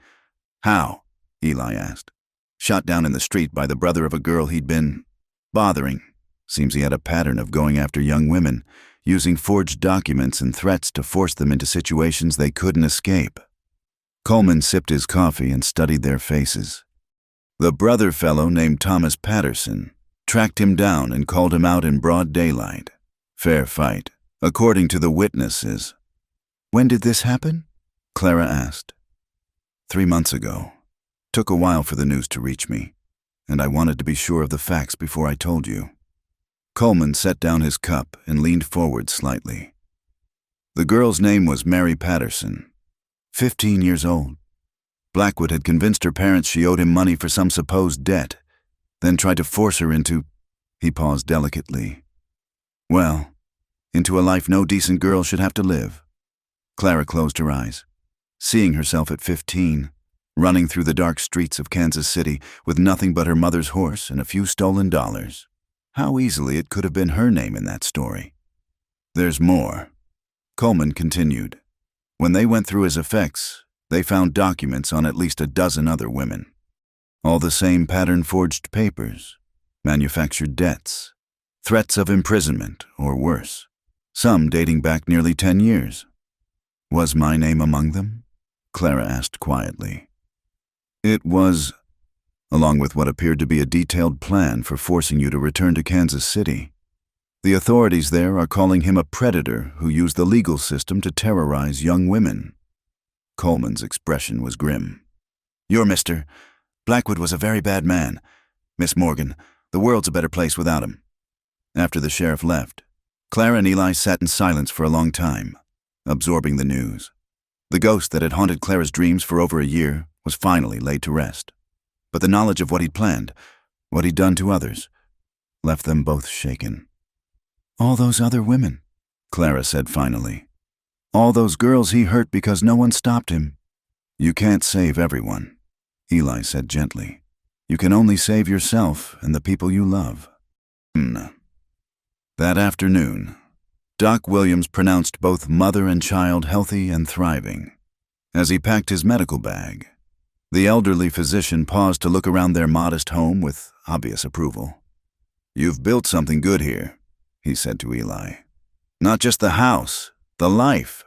How? Eli asked. Shot down in the street by the brother of a girl he'd been bothering. Seems he had a pattern of going after young women, using forged documents and threats to force them into situations they couldn't escape. Coleman sipped his coffee and studied their faces. The brother fellow named Thomas Patterson tracked him down and called him out in broad daylight. Fair fight, according to the witnesses. When did this happen? Clara asked. 3 months ago. Took a while for the news to reach me, and I wanted to be sure of the facts before I told you. Coleman set down his cup and leaned forward slightly. The girl's name was Mary Patterson, 15 years old. Blackwood had convinced her parents she owed him money for some supposed debt, then tried to force her into, he paused delicately, well, into a life no decent girl should have to live. Clara closed her eyes, seeing herself at 15, running through the dark streets of Kansas City with nothing but her mother's horse and a few stolen dollars. How easily it could have been her name in that story. There's more. Coleman continued. When they went through his effects, they found documents on at least a dozen other women. All the same pattern-forged papers, manufactured debts, threats of imprisonment or worse, some dating back nearly 10 years. Was my name among them? Clara asked quietly. It was, along with what appeared to be a detailed plan for forcing you to return to Kansas City. The authorities there are calling him a predator who used the legal system to terrorize young women. Coleman's expression was grim. You're Mr. Blackwood was a very bad man. Miss Morgan, the world's a better place without him. After the sheriff left, Clara and Eli sat in silence for a long time, absorbing the news. The ghost that had haunted Clara's dreams for over a year was finally laid to rest. But the knowledge of what he'd planned, what he'd done to others, left them both shaken. All those other women, Clara said finally. All those girls he hurt because no one stopped him. You can't save everyone, Eli said gently. You can only save yourself and the people you love. That afternoon, Doc Williams pronounced both mother and child healthy and thriving. As he packed his medical bag, the elderly physician paused to look around their modest home with obvious approval. You've built something good here, he said to Eli. Not just the house, the life.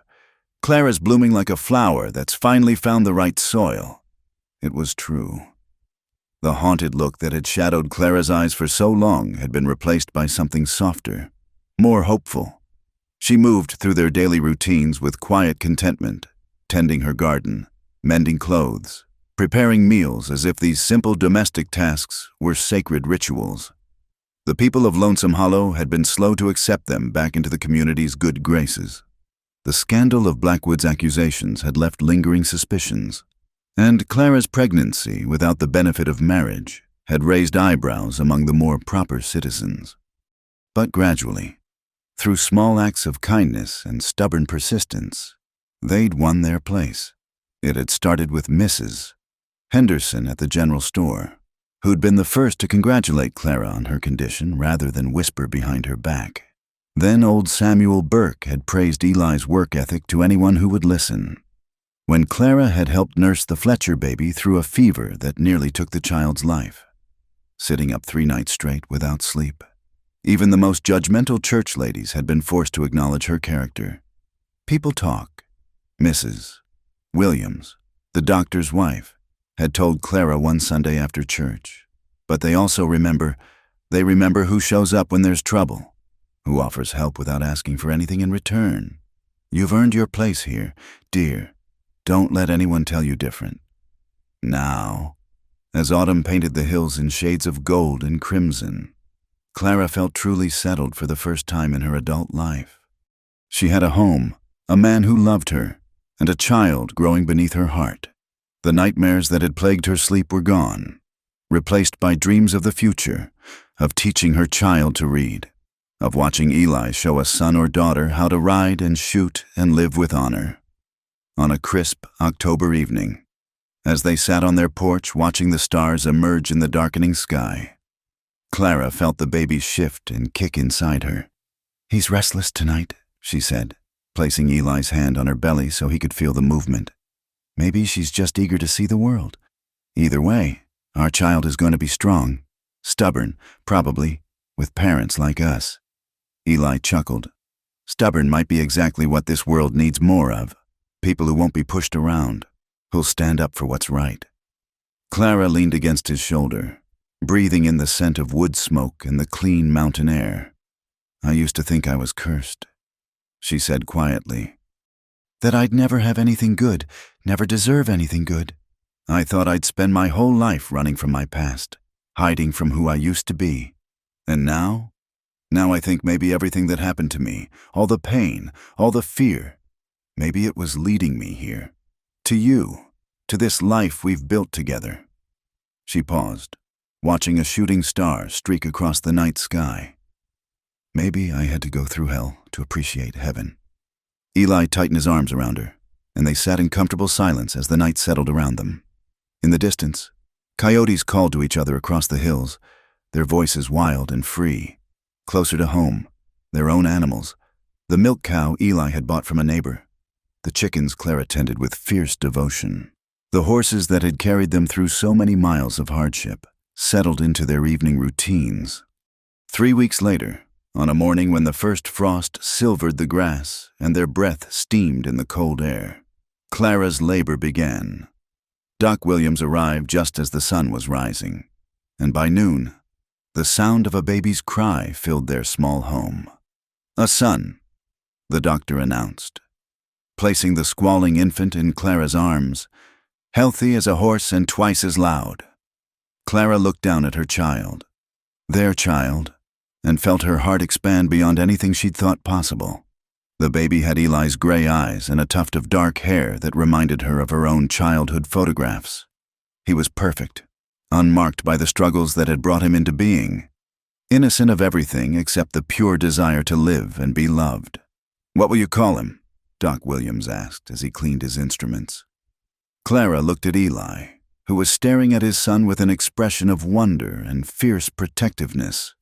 Clara's blooming like a flower that's finally found the right soil. It was true. The haunted look that had shadowed Clara's eyes for so long had been replaced by something softer, more hopeful. She moved through their daily routines with quiet contentment, tending her garden, mending clothes, preparing meals as if these simple domestic tasks were sacred rituals. The people of Lonesome Hollow had been slow to accept them back into the community's good graces. The scandal of Blackwood's accusations had left lingering suspicions, and Clara's pregnancy without the benefit of marriage had raised eyebrows among the more proper citizens. But gradually, through small acts of kindness and stubborn persistence, they'd won their place. It had started with Mrs. Henderson at the general store, who'd been the first to congratulate Clara on her condition rather than whisper behind her back. Then old Samuel Burke had praised Eli's work ethic to anyone who would listen. When Clara had helped nurse the Fletcher baby through a fever that nearly took the child's life, sitting up 3 nights straight without sleep. Even the most judgmental church ladies had been forced to acknowledge her character. People talk. Mrs. Williams, the doctor's wife, had told Clara one Sunday after church. But they also remember who shows up when there's trouble, who offers help without asking for anything in return. You've earned your place here, dear. Don't let anyone tell you different. Now, as autumn painted the hills in shades of gold and crimson, Clara felt truly settled for the first time in her adult life. She had a home, a man who loved her, and a child growing beneath her heart. The nightmares that had plagued her sleep were gone, replaced by dreams of the future, of teaching her child to read, of watching Eli show a son or daughter how to ride and shoot and live with honor. On a crisp October evening, as they sat on their porch watching the stars emerge in the darkening sky, Clara felt the baby shift and kick inside her. "He's restless tonight," she said, placing Eli's hand on her belly so he could feel the movement. "Maybe she's just eager to see the world. Either way, our child is going to be strong, stubborn, probably, with parents like us." Eli chuckled. "Stubborn might be exactly what this world needs more of. People who won't be pushed around, who'll stand up for what's right." Clara leaned against his shoulder, breathing in the scent of wood smoke and the clean mountain air. "I used to think I was cursed," she said quietly. "That I'd never have anything good, never deserve anything good. I thought I'd spend my whole life running from my past, hiding from who I used to be. And now I think maybe everything that happened to me, all the pain, all the fear, maybe it was leading me here. To you, to this life we've built together." She paused, watching a shooting star streak across the night sky. "Maybe I had to go through hell to appreciate heaven." Eli tightened his arms around her, and they sat in comfortable silence as the night settled around them. In the distance, coyotes called to each other across the hills, their voices wild and free. Closer to home, their own animals, the milk cow Eli had bought from a neighbor, the chickens Clara tended with fierce devotion, the horses that had carried them through so many miles of hardship, settled into their evening routines. 3 weeks later, on a morning when the first frost silvered the grass and their breath steamed in the cold air, Clara's labor began. Doc Williams arrived just as the sun was rising, and by noon, the sound of a baby's cry filled their small home. "A son," the doctor announced, placing the squalling infant in Clara's arms, "healthy as a horse and twice as loud." Clara looked down at her child, their child, and felt her heart expand beyond anything she'd thought possible. The baby had Eli's gray eyes and a tuft of dark hair that reminded her of her own childhood photographs. He was perfect, unmarked by the struggles that had brought him into being, innocent of everything except the pure desire to live and be loved. "What will you call him?" Doc Williams asked as he cleaned his instruments. Clara looked at Eli, who was staring at his son with an expression of wonder and fierce protectiveness.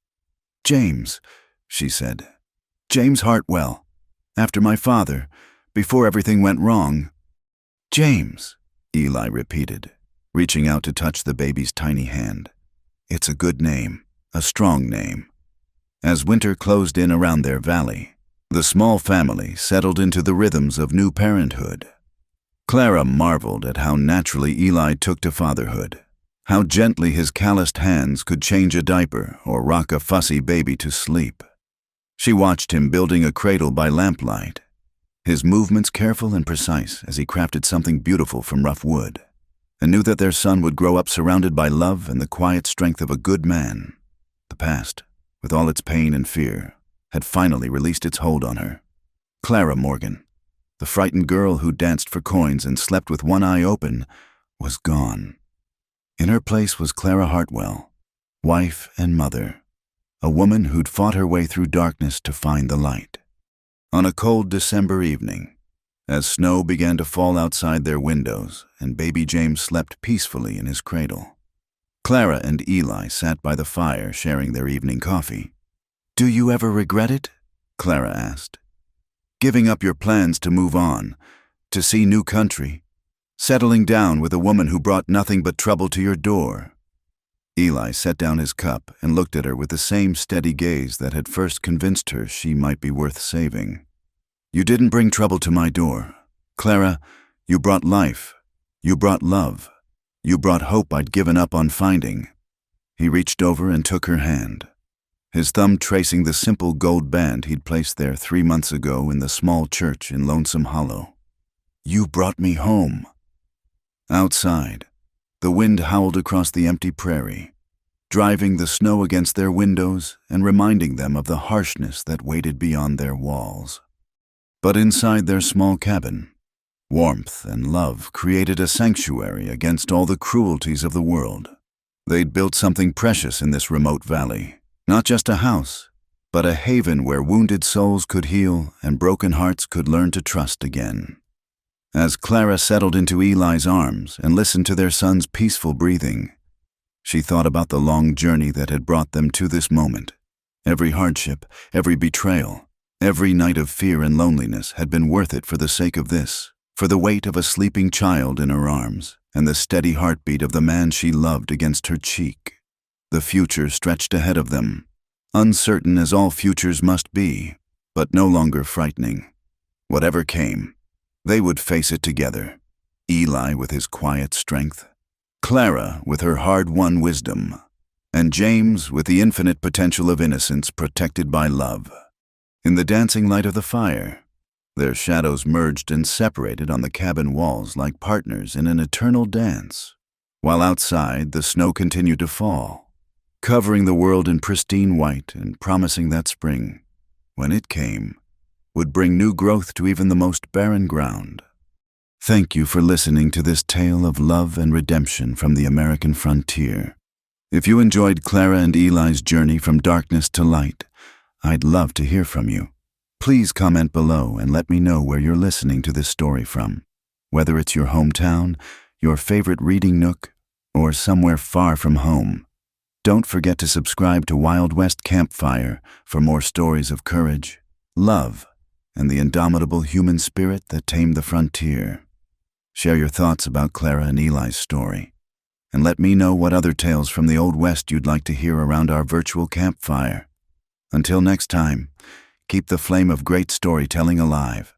"James," she said. "James Hartwell. After my father, before everything went wrong." "James," Eli repeated, reaching out to touch the baby's tiny hand. "It's a good name, a strong name." As winter closed in around their valley, the small family settled into the rhythms of new parenthood. Clara marveled at how naturally Eli took to fatherhood, how gently his calloused hands could change a diaper or rock a fussy baby to sleep. She watched him building a cradle by lamplight, his movements careful and precise as he crafted something beautiful from rough wood, and knew that their son would grow up surrounded by love and the quiet strength of a good man. The past, with all its pain and fear, had finally released its hold on her. Clara Morgan, the frightened girl who danced for coins and slept with one eye open, was gone. In her place was Clara Hartwell, wife and mother, a woman who'd fought her way through darkness to find the light. On a cold December evening, as snow began to fall outside their windows and baby James slept peacefully in his cradle, Clara and Eli sat by the fire sharing their evening coffee. "Do you ever regret it?" Clara asked. "Giving up your plans to move on, to see new country, settling down with a woman who brought nothing but trouble to your door?" Eli set down his cup and looked at her with the same steady gaze that had first convinced her she might be worth saving. "You didn't bring trouble to my door. Clara, you brought life. You brought love. You brought hope I'd given up on finding." He reached over and took her hand, his thumb tracing the simple gold band he'd placed there 3 months ago in the small church in Lonesome Hollow. "You brought me home." Outside, the wind howled across the empty prairie, driving the snow against their windows and reminding them of the harshness that waited beyond their walls. But inside their small cabin, warmth and love created a sanctuary against all the cruelties of the world. They'd built something precious in this remote valley. Not just a house, but a haven where wounded souls could heal and broken hearts could learn to trust again. As Clara settled into Eli's arms and listened to their son's peaceful breathing, she thought about the long journey that had brought them to this moment. Every hardship, every betrayal, every night of fear and loneliness had been worth it for the sake of this, for the weight of a sleeping child in her arms and the steady heartbeat of the man she loved against her cheek. The future stretched ahead of them, uncertain as all futures must be, but no longer frightening. Whatever came, they would face it together. Eli with his quiet strength, Clara with her hard-won wisdom, and James with the infinite potential of innocence protected by love. In the dancing light of the fire, their shadows merged and separated on the cabin walls like partners in an eternal dance, while outside the snow continued to fall, covering the world in pristine white and promising that spring, when it came, would bring new growth to even the most barren ground. Thank you for listening to this tale of love and redemption from the American frontier. If you enjoyed Clara and Eli's journey from darkness to light, I'd love to hear from you. Please comment below and let me know where you're listening to this story from, whether it's your hometown, your favorite reading nook, or somewhere far from home. Don't forget to subscribe to Wild West Campfire for more stories of courage, love, and the indomitable human spirit that tamed the frontier. Share your thoughts about Clara and Eli's story, and let me know what other tales from the Old West you'd like to hear around our virtual campfire. Until next time, keep the flame of great storytelling alive.